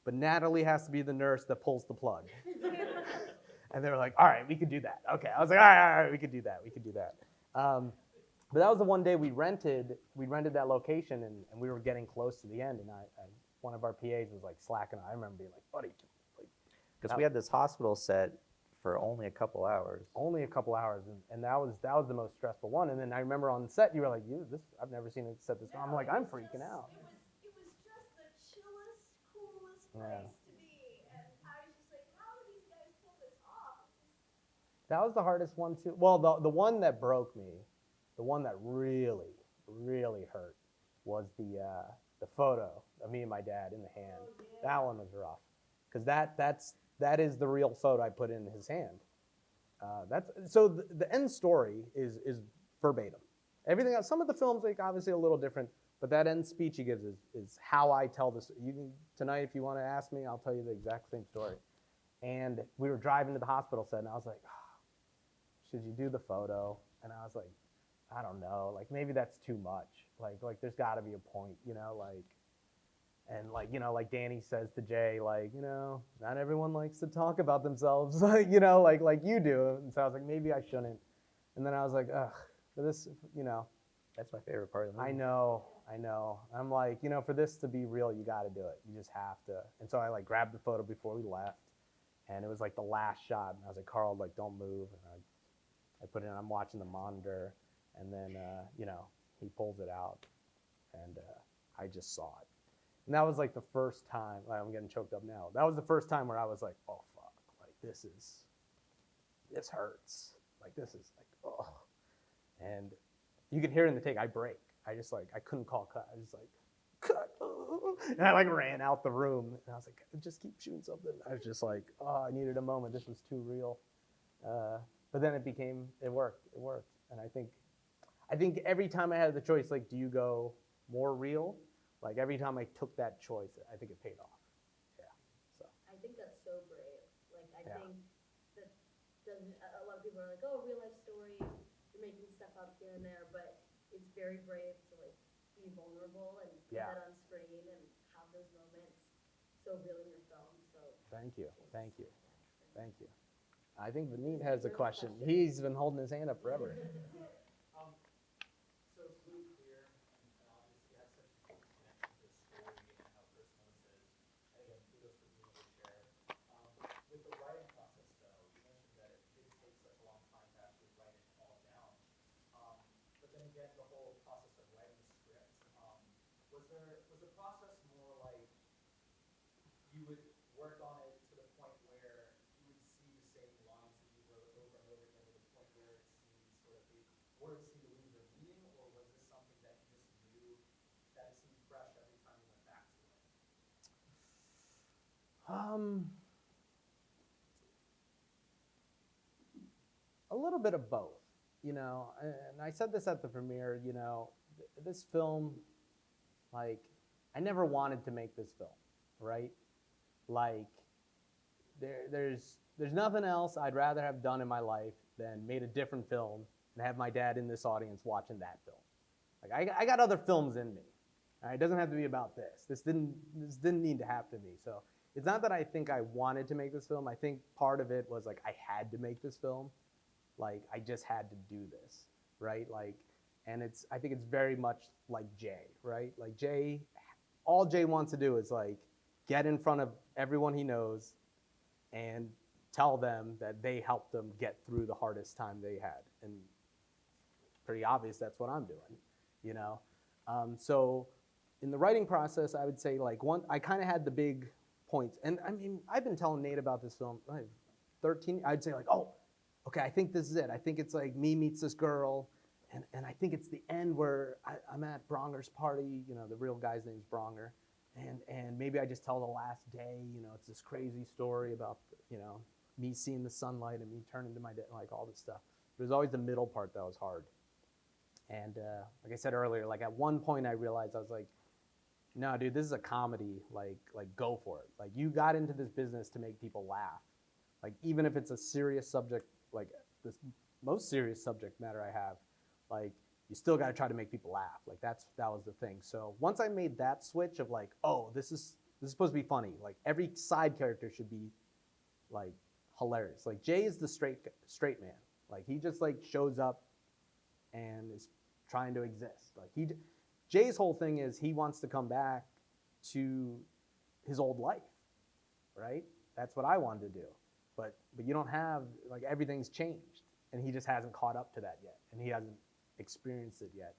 but Natalie has to be the nurse that pulls the plug. And they were like, all right, we could do that. Okay, I was like, all right, we could do that. But that was the one day we rented that location, and we were getting close to the end, and one of our PAs was like slacking. I remember being like, buddy, Because we had this hospital set for only a couple hours. only a couple hours, and that was the most stressful one. And then I remember on the set, you were like, I've never seen it set this. I'm like, I'm freaking out. It was just the chillest, coolest Yeah. place to be. And I was just like, how do these guys pull this off? That was the hardest one too. Well, the one that broke me, the one that really, really hurt, was the photo of me and my dad in the hand. Oh, yeah. That one was rough, because that is the real photo I put in his hand. The end story is verbatim. Everything else, some of the films like obviously a little different, but that end speech he gives is how I tell this. Tonight, if you want to ask me, I'll tell you the exact same story. And we were driving to the hospital set, and I was like, should you do the photo? And I was like, I don't know, like maybe that's too much. Like there's got to be a point, you know, like. And like, you know, like Danny says to Jay, like, you know, not everyone likes to talk about themselves, like, you know, like you do. And so I was like, maybe I shouldn't. And then I was like, for this, you know. That's my favorite part of the movie. I know. I'm like, you know, for this to be real, you got to do it. You just have to. And so I like grabbed the photo before we left, and it was like the last shot. And I was like, Carl, like, don't move. And I put it in, I'm watching the monitor, and then, you know, he pulls it out, and I just saw it. And that was like the first time, like, I'm getting choked up now. That was the first time where I was like, oh fuck, like this hurts. Like this is like, oh. And you could hear it in the take, I break. I couldn't call cut. I was like, cut. And I like ran out the room, and I was like, just keep shooting something. I was just like, oh, I needed a moment. This was too real. But then it worked. And I think every time I had the choice, like, do you go more real? Like every time I took that choice, I think it paid off. Yeah. So. I think that's so brave. Like, I Yeah. think that a lot of people are like, oh, real life stories, you're making stuff up here and there, but it's very brave to like be vulnerable and put Yeah. that on screen and have those moments so real in your film. So Thank you. I think Vineet has a question. He's been holding his hand up forever. So it's Luke here, and obviously have such a close connection you would work on it to the point where you would see the same lines that you wrote over and over again to the point where it seemed sort of the words seemed to lose their meaning, or was this something that you just knew that it seemed fresh every time you went back to it? A little bit of both, you know, and I said this at the premiere, you know, this film, like, I never wanted to make this film, right? Like, there's nothing else I'd rather have done in my life than made a different film and have my dad in this audience watching that film. Like, I got other films in me. All right? It doesn't have to be about this. This didn't need to happen to me. So it's not that I think I wanted to make this film. I think part of it was like I had to make this film. Like, I just had to do this, right? Like, and I think it's very much like Jay, right? Like Jay, all Jay wants to do is like get in front of everyone he knows and tell them that they helped them get through the hardest time they had. And pretty obvious that's what I'm doing, you know? So in the writing process, I would say like I kind of had the big points. And I mean, I've been telling Nate about this film, 13, I'd say like, oh, okay, I think this is it. I think it's like me meets this girl, and I think it's the end where I'm at Bronger's party, you know, the real guy's name's Bronger, and maybe I just tell the last day, you know, it's this crazy story about, you know, me seeing the sunlight and me turning to my dad, like all this stuff. It was always the middle part that was hard. And like I said earlier, like at one point I realized I was like, no, dude, this is a comedy, like go for it. Like you got into this business to make people laugh. Like even if it's a serious subject, like this most serious subject matter I have, like you still got to try to make people laugh. Like that was the thing. So once I made that switch of like, oh, this is supposed to be funny. Like every side character should be like hilarious. Like Jay is the straight man. Like he just like shows up and is trying to exist. Like Jay's whole thing is he wants to come back to his old life, right? That's what I wanted to do. But you don't have, like everything's changed and he just hasn't caught up to that yet and he hasn't experienced it yet.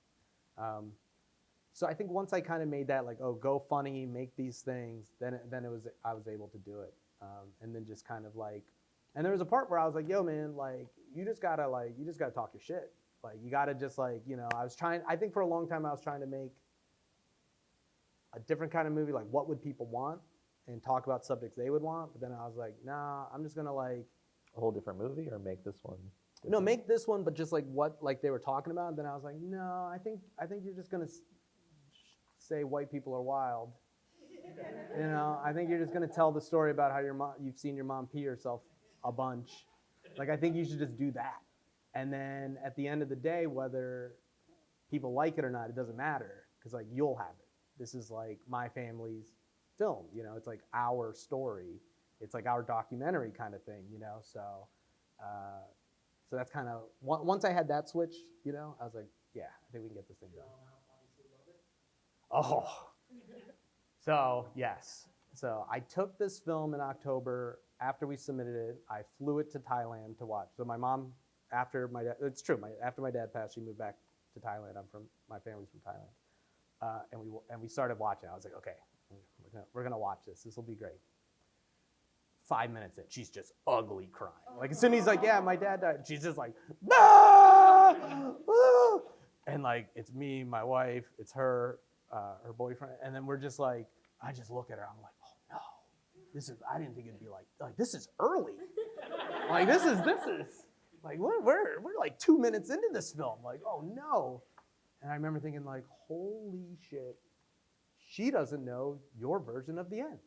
So I think once I kind of made that like, oh, go funny, make these things, then I was able to do it. And then just kind of like, and there was a part where I was like, yo man, like you just gotta talk your shit. Like you gotta just like, you know, I think for a long time I was trying to make a different kind of movie, like what would people want? And talk about subjects they would want, but then I was like, nah, I'm just gonna like A whole different movie, or make this one different? no, make this one, but just like what like they were talking about. And then I was like, no, I think you're just gonna say white people are wild. You know, I think you're just gonna tell the story about how you've seen your mom pee herself a bunch. Like I think you should just do that. And then at the end of the day, whether people like it or not, it doesn't matter because like you'll have it. This is like my family's film, you know, it's like our story. It's like our documentary kind of thing, you know, so that's kind of, once I had that switch, you know, I was like, yeah, I think we can get this thing done. Oh, so yes. So I took this film in October after we submitted it. I flew it to Thailand to watch. So my mom, after my dad passed, she moved back to Thailand. My family's from Thailand. And we started watching. I was like, okay, we're gonna watch this. This will be great. 5 minutes in, she's just ugly crying. Like as soon as he's like, yeah, my dad died, she's just like, ah! Ah! And like it's me, my wife, it's her, her boyfriend, and then we're just like, I just look at her, I'm like, oh no, I didn't think it'd be like this is early. Like this is like we're like 2 minutes into this film. Like, oh no. And I remember thinking like, holy shit, she doesn't know your version of the end.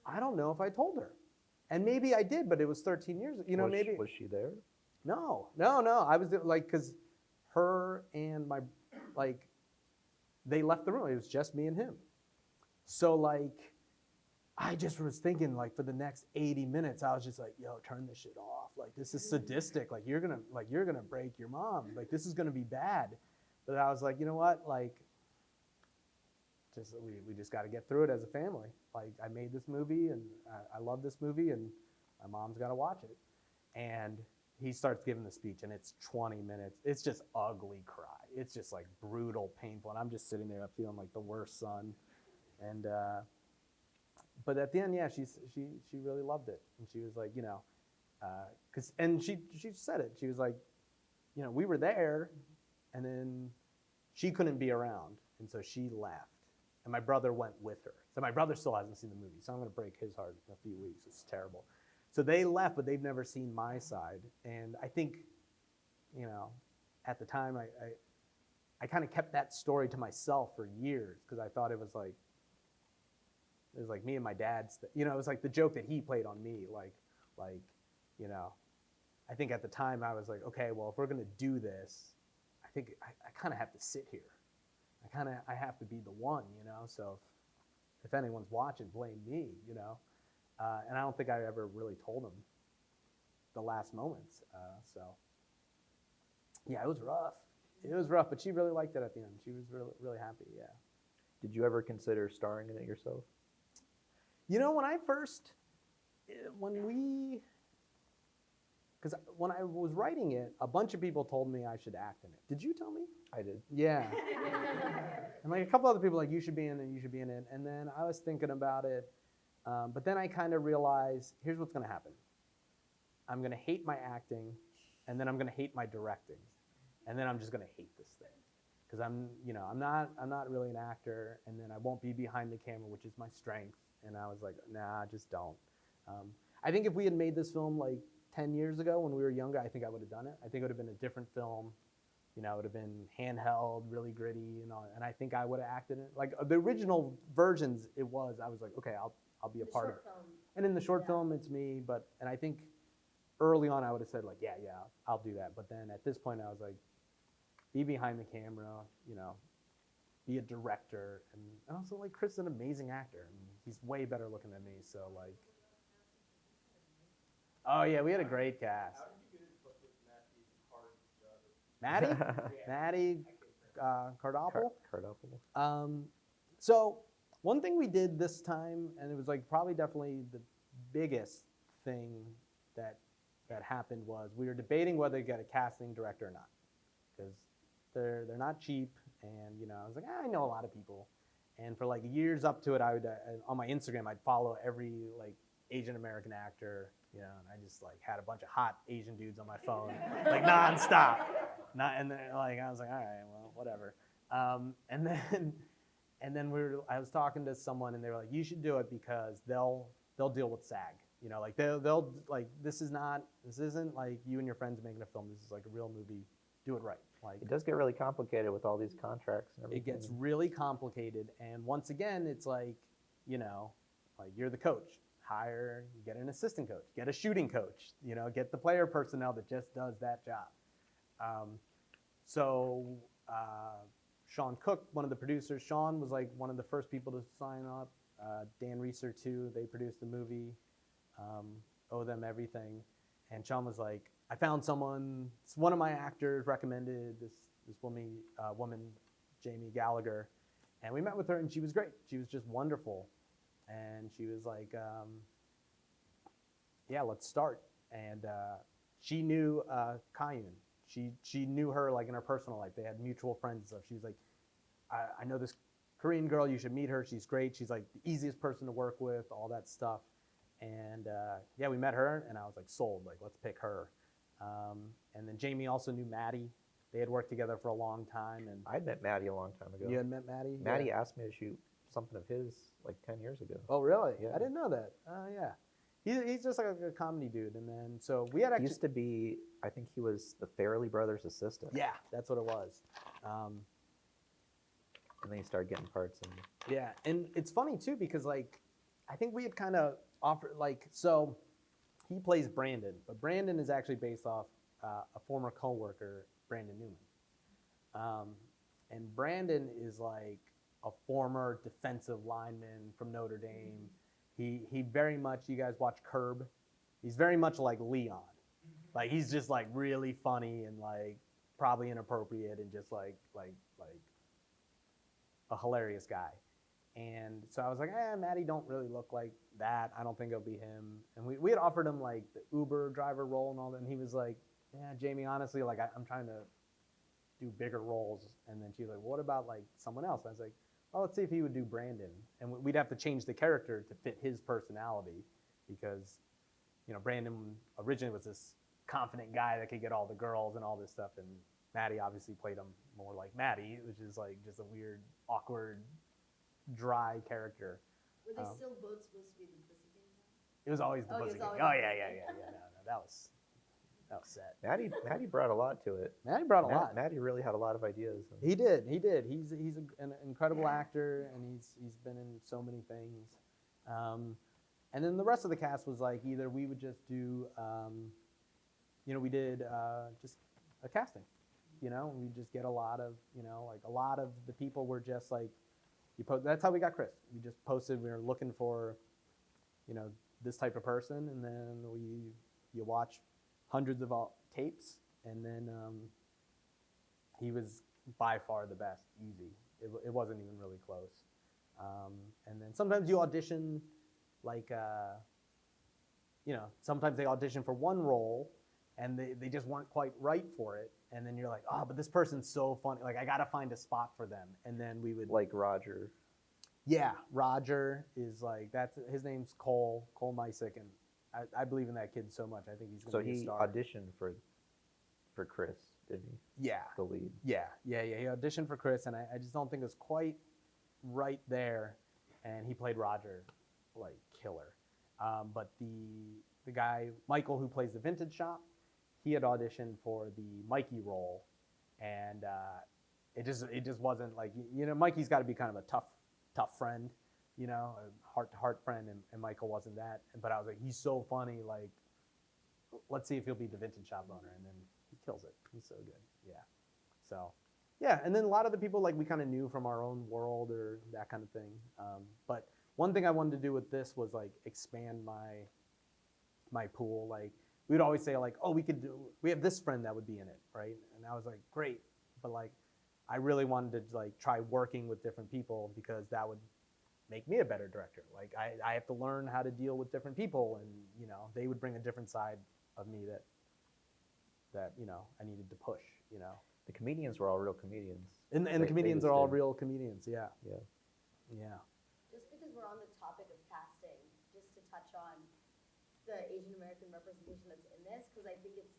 I don't know if I told her. And maybe I did, but it was 13 years, you know, maybe. Was she there? No. I was like, cause her and they left the room. It was just me and him. So like, I just was thinking like for the next 80 minutes, I was just like, yo, turn this shit off. Like this is sadistic. Like you're gonna break your mom. Like this is gonna be bad. But I was like, you know what? Like, we just got to get through it as a family. Like I made this movie and I love this movie and my mom's got to watch it. And he starts giving the speech and it's 20 minutes. It's just ugly cry. It's just like brutal, painful. And I'm just sitting there feeling like the worst son. And but at the end, yeah, she really loved it, and she was like, and she said it. She was like, we were there, and then she couldn't be around, and so she left, and my brother went with her. So my brother still hasn't seen the movie, so I'm gonna break his heart in a few weeks. It's terrible. So they left, but they've never seen my side, and I think, at the time, I kind of kept that story to myself for years because I thought it was like me and my dad's, it was like the joke that he played on me, I think at the time I was like, okay, well, if we're gonna do this, I think I kind of have to sit here. I have to be the one, so if anyone's watching, blame me, and I don't think I ever really told him the last moments, so yeah, it was rough. It was rough, but she really liked it at the end. She was really, really happy, yeah. Did you ever consider starring in it yourself? When I first, because when I was writing it, a bunch of people told me I should act in it. Did you tell me? I did. Yeah. And like a couple other people like, you should be in it, you should be in it. And then I was thinking about it, but then I kind of realized, here's what's gonna happen. I'm gonna hate my acting, and then I'm gonna hate my directing. And then I'm just gonna hate this thing. Because I'm not really an actor, and then I won't be behind the camera, which is my strength. And I was like, nah, just don't. I think if we had made this film like 10 years ago when we were younger, I think I would have done it. I think it would have been a different film. It would have been handheld, really gritty, and I think I would have acted in it. Like the original versions, I was like, okay, I'll be a part of it. And in the short film, it's me, and I think early on I would have said like, yeah, I'll do that. But then at this point I was like, be behind the camera, be a director, and also like Chris is an amazing actor. I mean, he's way better looking than me, so like. Oh yeah, we had a great cast. How did you get in touch with Maddie Cardopple. Cardopple. So one thing we did this time, and it was like probably definitely the biggest thing that happened, was we were debating whether to get a casting director or not, because they're not cheap, and I was like, I know a lot of people, and for like years up to it, I would on my Instagram I'd follow every like Asian American actor, and I just like had a bunch of hot Asian dudes on my phone like nonstop. And then like I was like, all right, well, whatever. And then I was talking to someone, and they were like, you should do it because they'll deal with SAG. Like they'll like this isn't like you and your friends making a film. This is like a real movie. Do it right. Like It does get really complicated with all these contracts and it everything. gets really complicated, and once again, it's like like you're the coach. Get an assistant coach, get a shooting coach. Get the player personnel that just does that job. So Sean Cook, one of the producers, Sean was like one of the first people to sign up. Dan Reeser too. They produced the movie. Owe them everything. And Sean was like, I found someone. One of my actors recommended this woman, Jamie Gallagher, and we met with her, and she was great. She was just wonderful, and she was like, yeah, let's start. And she knew Kayun. She knew her like in her personal life. They had mutual friends and stuff. She was like, I know this Korean girl. You should meet her. She's great. She's like the easiest person to work with. All that stuff. And yeah, we met her, and I was like sold. Like, let's pick her. And then Jamie also knew Maddie. They had worked together for a long time. And I'd met Maddie a long time ago. you had met Maddie? Maddie Yeah. asked me to shoot something of his like 10 years ago. Oh, really? Yeah. I didn't know that. Yeah. He's just like a comedy dude. And then, so we had He actually. used to be, I think he was the Farrelly brothers' assistant. Yeah, that's what it was. And then he started getting parts. And Yeah, and it's funny too because like I think we had kind of offered like, so he plays Brandon, but Brandon is actually based off a former coworker, Brandon Newman. And Brandon is like a former defensive lineman from Notre Dame. He very much, you guys watch Curb, he's very much like Leon. Like he's just like really funny and like probably inappropriate and just like a hilarious guy. And so I was like, Maddie don't really look like that. I don't think it'll be him. And we had offered him like the Uber driver role and all that. And he was like, yeah, Jamie, honestly, like I'm trying to do bigger roles. And then she was like, what about like someone else? And I was like, oh, let's see if he would do Brandon. And we'd have to change the character to fit his personality because, Brandon originally was this confident guy that could get all the girls and all this stuff. And Maddie obviously played him more like Maddie, which is like just a weird, awkward, dry character. Were they still both supposed to be the Pussycat? It was always the Oh, he Pussy was King. always Oh the yeah, Pussy yeah, King. yeah, yeah. No, that was set. Maddie brought a lot to it. Maddie brought a lot. Maddie really had a lot of ideas. He did. He's an incredible actor, and he's been in so many things. And then the rest of the cast was like either we would just do, we did just a casting. We just get a lot of, like a lot of the people were just like, that's how we got Chris. We just posted, we were looking for, this type of person, and then you watch hundreds of tapes, and then he was by far the best, easy. It wasn't even really close. And then sometimes you audition, like, sometimes they audition for one role, and they just weren't quite right for it, and then you're like, oh, but this person's so funny, like I gotta find a spot for them, and then we would Like Roger. Yeah, Roger is like his name's Cole Mysick, and I believe in that kid so much. I think he's So gonna be a he star. auditioned for Chris, didn't he? Yeah, The lead. yeah. He auditioned for Chris, and I just don't think it was quite right there, and he played Roger like killer. But the guy Michael, who plays the Vintage Shop, he had auditioned for the Mikey role, and it just wasn't like Mikey's got to be kind of a tough friend, a heart-to-heart friend, and Michael wasn't that. But I was like, he's so funny, like, let's see if he'll be the Vintage Shop owner, and then he kills it. He's so good, yeah. So, yeah, and then a lot of the people like we kind of knew from our own world or that kind of thing. But one thing I wanted to do with this was like expand my pool. Like we'd always say like, oh, we have this friend that would be in it, right? And I was like, great, but like I really wanted to like try working with different people because that would make me a better director. Like I have to learn how to deal with different people, and they would bring a different side of me that I needed to push. The comedians were all real comedians. And the They comedians just are all did. real comedians. Yeah. Yeah. Yeah. Just because we're on the topic of casting, just to touch on the Asian American representation that's in this, because I think it's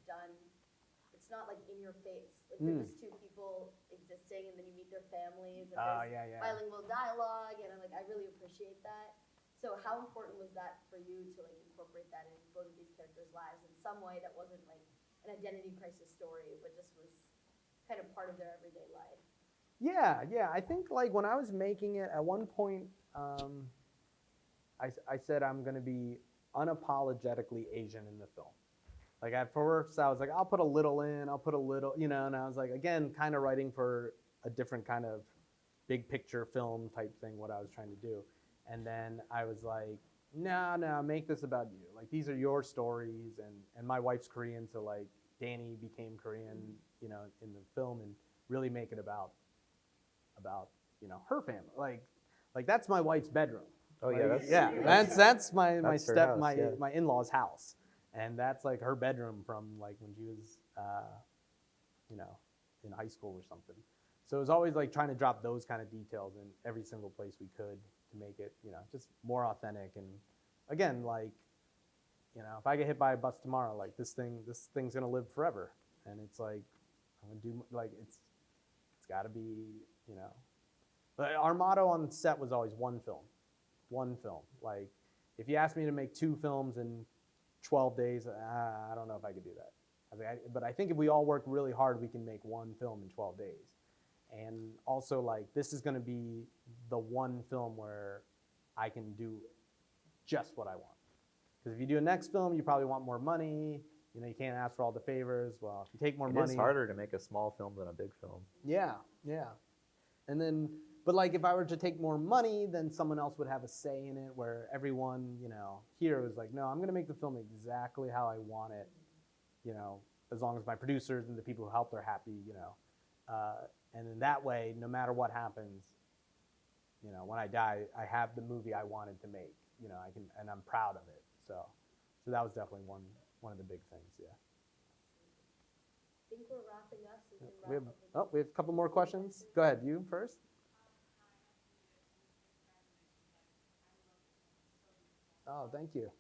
not like in your face. Like they're just two people existing, and then you meet their families, and there's Yeah. bilingual dialogue, and I really appreciate that. So how important was that for you to like incorporate that in both of these characters' lives in some way that wasn't like an identity crisis story, but just was kind of part of their everyday life? Yeah. I think like when I was making it, at one point, I said I'm going to be unapologetically Asian in the film. Like at first I was like, I'll put a little in, I'll put a little, and I was like, again, kind of writing for a different kind of big picture film type thing, what I was trying to do. And then I was like, no, make this about you. Like these are your stories, and my wife's Korean, so like Danny became Korean, in the film, and really make it about her family. Like that's my wife's bedroom. Oh yeah, That's my That's her house, yeah. my in-laws' house, and that's like her bedroom from like when she was in high school or something. So it was always like trying to drop those kind of details in every single place we could to make it just more authentic. And again, like if I get hit by a bus tomorrow, like this thing's gonna live forever, and it's like I'm gonna do like it's got to be But our motto on set was always one film. Like, if you asked me to make 2 films in 12 days, I don't know if I could do that. But I think if we all work really hard, we can make 1 film in 12 days. And also, like, this is going to be the one film where I can do just what I want. Because if you do a next film, you probably want more money. You can't ask for all the favors. Well, if you take more money, It's harder to make a small film than a big film. Yeah. And then, but like if I were to take more money, then someone else would have a say in it, where everyone, here was like, no, I'm going to make the film exactly how I want it, as long as my producers and the people who helped are happy, and in that way, no matter what happens, when I die, I have the movie I wanted to make, I can, and I'm proud of it. So that was definitely one of the big things, yeah. I think we're wrapping up, so we can wrap up with We have a couple more questions. Go ahead, you first. Oh, thank you.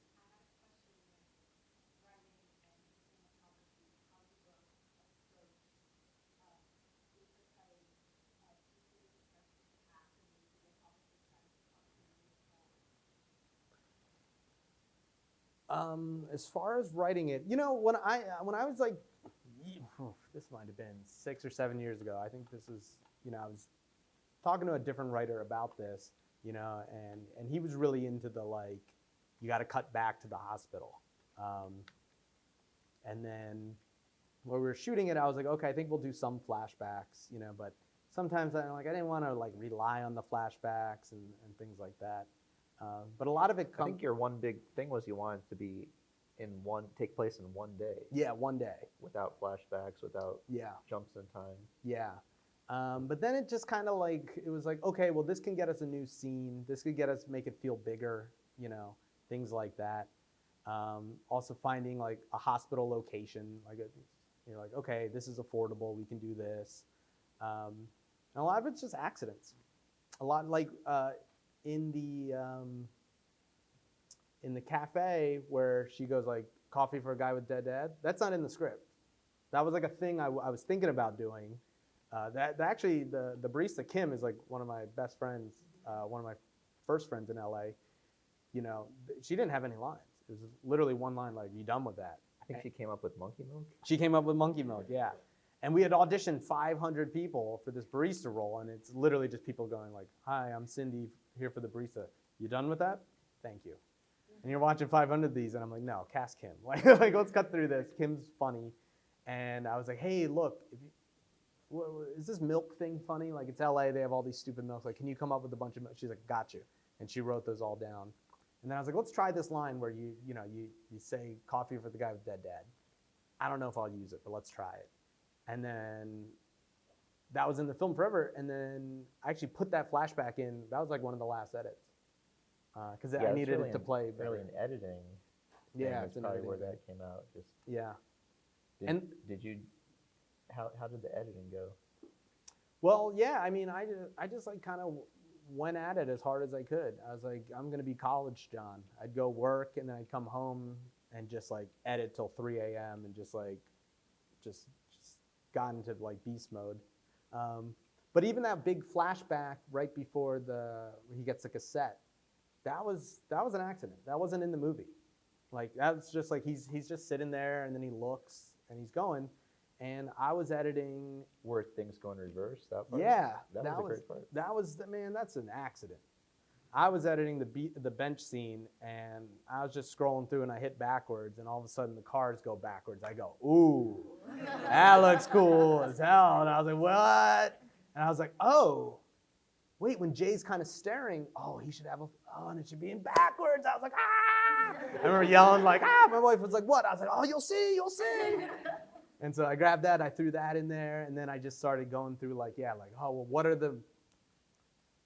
As far as writing it, when I was like, this might have been 6 or 7 years ago. I think this is, I was talking to a different writer about this, and he was really into the like, you got to cut back to the hospital. And then when we were shooting it, I was like, okay, I think we'll do some flashbacks, but sometimes I didn't want to like rely on the flashbacks and things like that. But a lot of it I comes. think your one big thing was you wanted to be take place in one day. Yeah, one day. Without flashbacks, without jumps in time. Yeah. But then it just kind of like, it was like, okay, well, this can get us a new scene. This could make it feel bigger, things like that. Also finding like a hospital location, like, okay, this is affordable. We can do this. And a lot of it's just accidents. A lot like in the cafe where she goes like, coffee for a guy with dead dad. That's not in the script. That was like a thing I was thinking about doing. That actually, the barista Kim is like one of my best friends, one of my first friends in LA. She didn't have any lines. It was literally one line like, "You done with that?" I think she came up with monkey milk. She came up with monkey milk, yeah. And we had auditioned 500 people for this barista role, and it's literally just people going like, "Hi, I'm Cindy here for the barista. You done with that? Thank you." And you're watching 500 of these, and I'm like, "No, cast Kim. Like let's cut through this. Kim's funny." And I was like, "Hey, look, is this milk thing funny? Like it's LA, they have all these stupid milks. Like, can you come up with a bunch of milk?" She's like, "Got you." And she wrote those all down. And then I was like, let's try this line where you say coffee for the guy with dead dad. I don't know if I'll use it, but let's try it. And then that was in the film forever. And then I actually put that flashback in. That was like one of the last edits. Because I needed it to play better. Really in editing. Yeah, that's probably where that came out. Just yeah. How did the editing go? Well, yeah, I mean, I just like kind of went at it as hard as I could. I was like, I'm gonna be college John. I'd go work and then I'd come home and just like edit till 3 a.m. and just got into like beast mode. But even that big flashback right before he gets the cassette, that was an accident. That wasn't in the movie. Like that's just like he's just sitting there and then he looks and he's going. And I was editing. Were things going reverse? That part? Yeah, that was a great part. That was man. That's an accident. I was editing the bench scene, and I was just scrolling through, and I hit backwards, and all of a sudden the cars go backwards. I go, ooh, that looks cool as hell. And I was like, what? And I was like, oh, wait. When Jay's kind of staring, he should have and it should be in backwards. I was like, ah! I remember yelling like, ah! My wife was like, what? I was like, oh, you'll see. And so I grabbed that, I threw that in there, and then I just started going through like, what are the,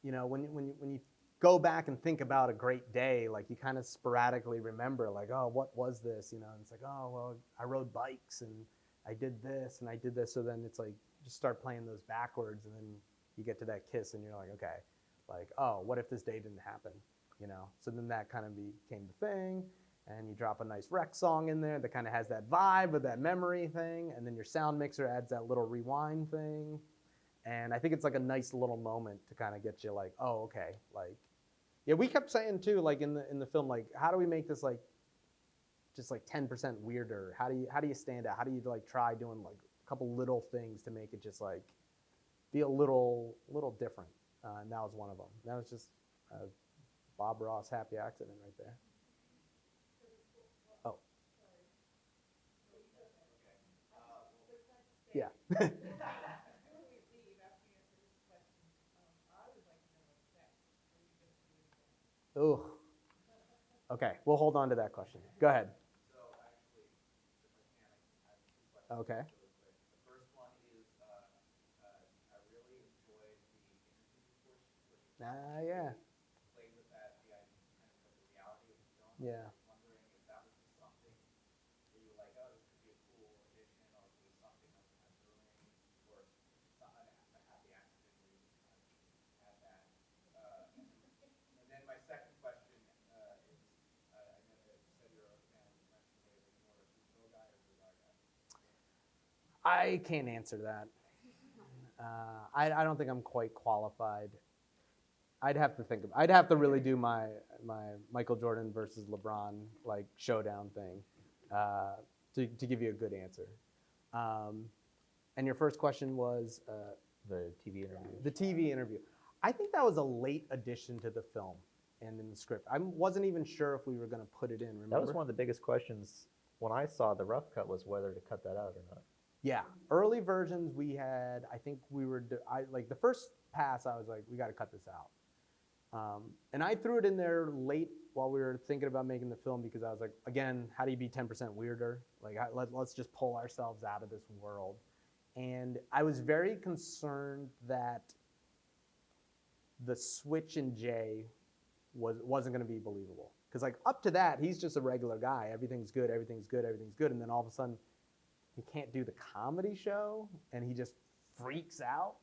when you go back and think about a great day, like you kind of sporadically remember like, oh, what was this? And it's like, oh, well, I rode bikes and I did this and I did this. So then it's like, just start playing those backwards, and then you get to that kiss and you're like, okay, like, oh, what if this day didn't happen? So then that kind of became the thing. And you drop a nice rec song in there that kind of has that vibe with that memory thing. And then your sound mixer adds that little rewind thing. And I think it's like a nice little moment to kind of get you like, oh, okay. Like, yeah, we kept saying too, like in the film, like, how do we make this like, just like 10% weirder? How do you stand out? How do you like try doing like a couple little things to make it just like be a little different? And that was one of them. That was just a Bob Ross happy accident right there. Yeah. Oh. Okay, we'll hold on to that question. Go ahead. Okay. The first one is, I really enjoyed the interview portion. Yeah. Played with that, the idea, kind of the reality of the film. Yeah. I was wondering if that was just something that you were like, oh, this could be a cool addition, or if it was something I was kind of doing, or a happy accident where you kind of had that. And then my second question is, I can't answer that. I don't think I'm quite qualified. I'd have to think of. I'd have to really do my Michael Jordan versus LeBron like showdown thing to give you a good answer. And your first question was The TV interview. the TV interview. I think that was a late addition to the film and in the script. I wasn't even sure if we were going to put it in. Remember? That was one of the biggest questions when I saw the rough cut, was whether to cut that out or not. Yeah, early versions we had. I think we were. Like the first pass, I was like, we got to cut this out. And I threw it in there late while we were thinking about making the film because I was like, again, how do you be 10% weirder? Like, let's just pull ourselves out of this world. And I was very concerned that the switch in Jay wasn't going to be believable. Because like up to that, he's just a regular guy. Everything's good, everything's good, everything's good. And then all of a sudden, he can't do the comedy show, and he just freaks out.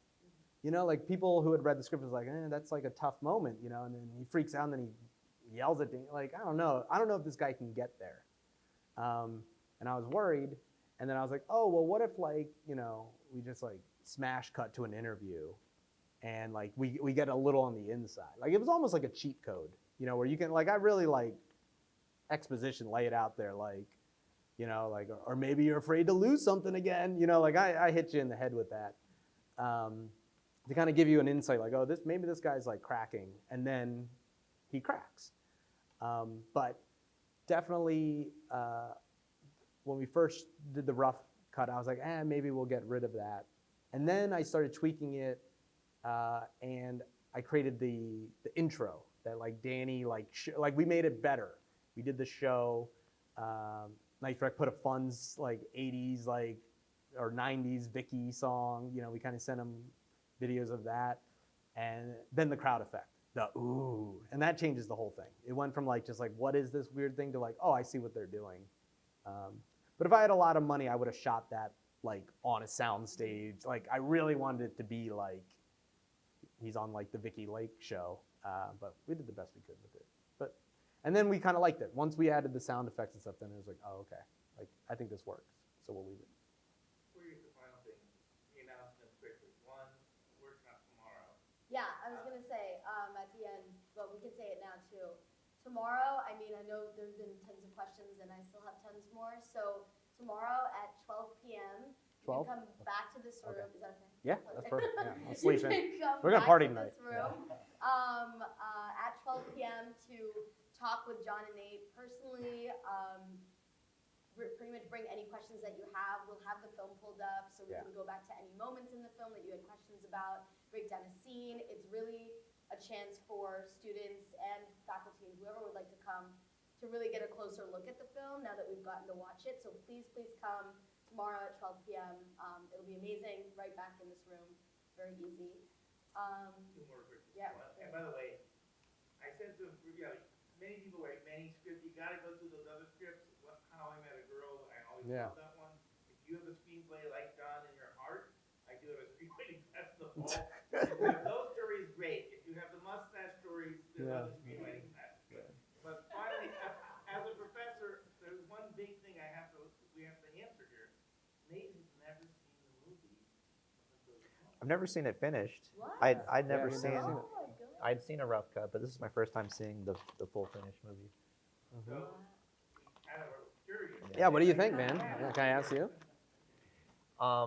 You know, like people who had read the script was like, that's like a tough moment, you know, and then he freaks out and then he yells at me. Like, I don't know if this guy can get there. And I was worried, and then I was like, oh, well, what if like, you know, we just like smash cut to an interview and like we get a little on the inside. Like it was almost like a cheat code, you know, where you can like, I really like exposition, lay it out there, like, you know, like, or maybe you're afraid to lose something again, you know, like I hit you in the head with that. To kind of give you an insight, like, oh, maybe this guy's like cracking, and then he cracks. But definitely, when we first did the rough cut, I was like, maybe we'll get rid of that. And then I started tweaking it, and I created the intro that like Danny like we made it better. We did the show. Like I put a fun like 80s like or 90s Vicky song. You know, we kind of sent him videos of that, and then the crowd effect, the ooh, and that changes the whole thing. It went from like just like what is this weird thing to like, oh, I see what they're doing. But if I had a lot of money, I would have shot that like on a sound stage. Like I really wanted it to be like he's on like the Vicky Lake show, but we did the best we could with it. And then we kind of liked it. Once we added the sound effects and stuff, then it was like, oh, okay, like I think this works, so we'll leave it. Before you get the final thing, the announcements quickly. One, workshop tomorrow. Yeah, I was gonna say, at the end, but we can say it now too. Tomorrow, I mean, I know there's been tons of questions and I still have tons more, so tomorrow at 12 p.m. You 12? can come back to this room, Okay. is that okay? Yeah, that's perfect. Yeah, I'll sleep You in. can come We're gonna back party to tonight. this room, at 12 p.m. to talk with John and Nate personally, pretty much bring any questions that you have. We'll have the film pulled up so we Yeah. can go back to any moments in the film that you had questions about, break down a scene. It's really a chance for students and faculty and whoever would like to come to really get a closer look at the film now that we've gotten to watch it. So please come tomorrow at 12 p.m. It'll be amazing, right back in this room, very easy. Two more quick. Yeah. And by the way, I said to many people write many scripts. You got to go through those other scripts. How I Met a Girl. I always love that one. If you have a screenplay like John in your heart, I do have a screenplay to test the ball. If you have those stories, great. If you have the mustache stories, there's other screenwriting tests. But finally, as a professor, there's one big thing we have to answer here. Nate has never seen the movie. I've never seen it finished. What? I'd never we've seen. never Oh my God. I'd seen a rough cut, but this is my first time seeing the full finished movie. So, kind of curious. Yeah, what do you think, man? Can I ask you? I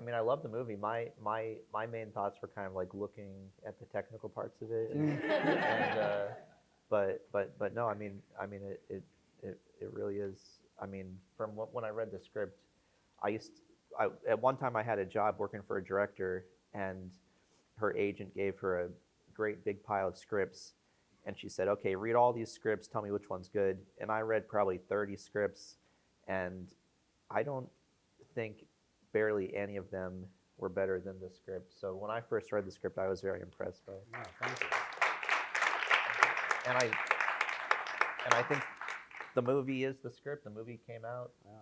mean, I love the movie. My main thoughts were kind of like looking at the technical parts of it, but no, I mean, it really is. I mean, from when I read the script, at one time I had a job working for a director, and her agent gave her a great big pile of scripts, and she said, okay, read all these scripts, tell me which one's good. And I read probably 30 scripts, and I don't think barely any of them were better than the script. So when I first read the script, I was very impressed by it. Yeah, thank you. And I think the movie is the script. The movie came out Yeah.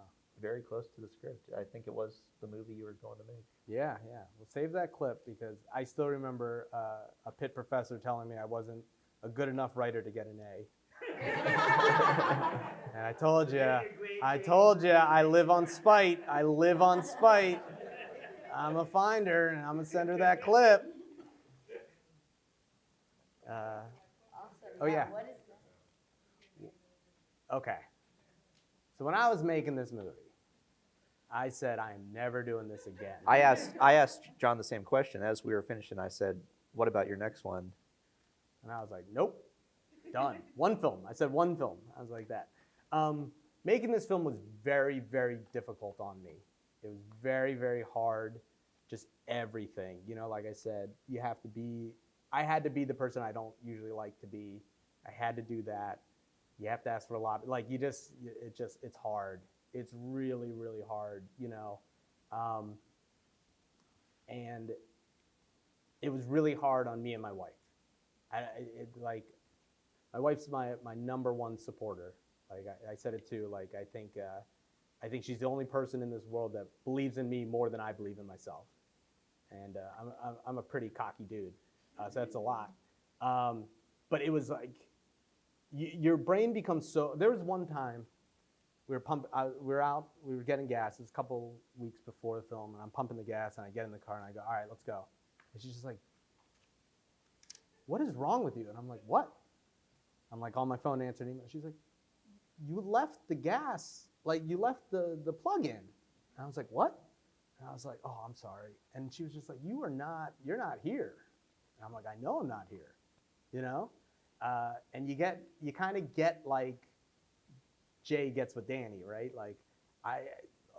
very close to the script. I think it was the movie you were going to make. Yeah. We'll save that clip because I still remember a Pitt professor telling me I wasn't a good enough writer to get an A. And I told you, I live on spite. I live on spite. I'm gonna find her and I'm gonna send her that clip. Awesome. Oh, yeah. What is next? Okay. So when I was making this movie, I said, I am never doing this again. I asked John the same question as we were finishing. I said, "What about your next one?" And I was like, nope, done. One film. I said one film. I was like that. Making this film was very, very difficult on me. It was very, very hard, just everything. You know, like I said, I had to be the person I don't usually like to be. I had to do that. You have to ask for a lot. Like it's hard. It's really, really hard, you know. And it was really hard on me and my wife. My wife's my number one supporter. Like I said it too. Like I think she's the only person in this world that believes in me more than I believe in myself. And I'm a pretty cocky dude, so that's a lot. But it was like your brain becomes so. There was one time we were getting gas. It was a couple weeks before the film, and I'm pumping the gas, and I get in the car and I go, all right, let's go. And she's just like, what is wrong with you? And I'm like, what? I'm like on my phone answering email. She's like, you left the gas, like you left the plug in. And I was like, what? And I was like, oh, I'm sorry. And she was just like, you're not here. And I'm like, I know I'm not here, you know? And you kind of get like Jay gets with Danny, right? Like,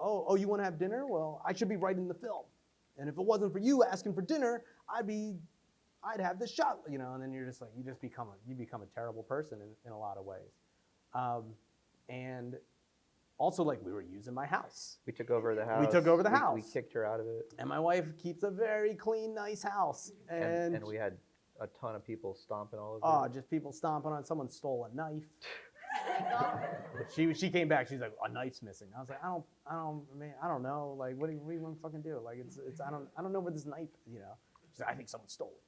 oh, you want to have dinner? Well, I should be writing the film. And if it wasn't for you asking for dinner, I'd have this shot, you know. And then you're just like, you become a terrible person in a lot of ways. And also, like, we were using my house. We took over the house. house. We kicked her out of it. And my wife keeps a very clean, nice house. And we had a ton of people stomping all over Oh, it. just people stomping on. Someone stole a knife. She came back. She's like, a knife's missing. I was like, I don't know. Like, what do you want to fucking do? Like, I don't know where this knife. You know. She's like, I think someone stole it.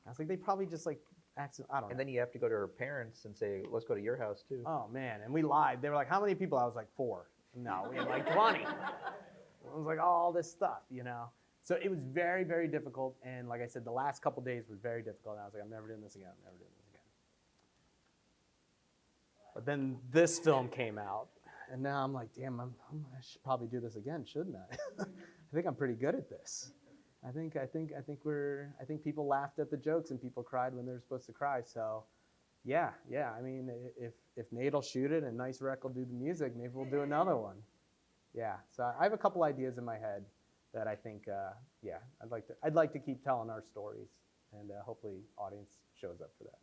I was like, they probably just like accident. I don't know. And then you have to go to her parents and say, let's go to your house too. Oh man, and we lied. They were like, how many people? I was like, 4. No, we had like 20. I was like, all this stuff, you know. So it was very, very difficult. And like I said, the last couple days were very difficult. And I was like, I'm never doing this again. I'm never doing this again. But then this film came out, and now I'm like, damn, I should probably do this again, shouldn't I? I think I'm pretty good at this. I think people laughed at the jokes and people cried when they were supposed to cry. So, yeah. I mean, if Nate will shoot it and Nice Rec will do the music, maybe we'll do another one. Yeah. So I have a couple ideas in my head that I think, I'd like to keep telling our stories, and hopefully audience shows up for that.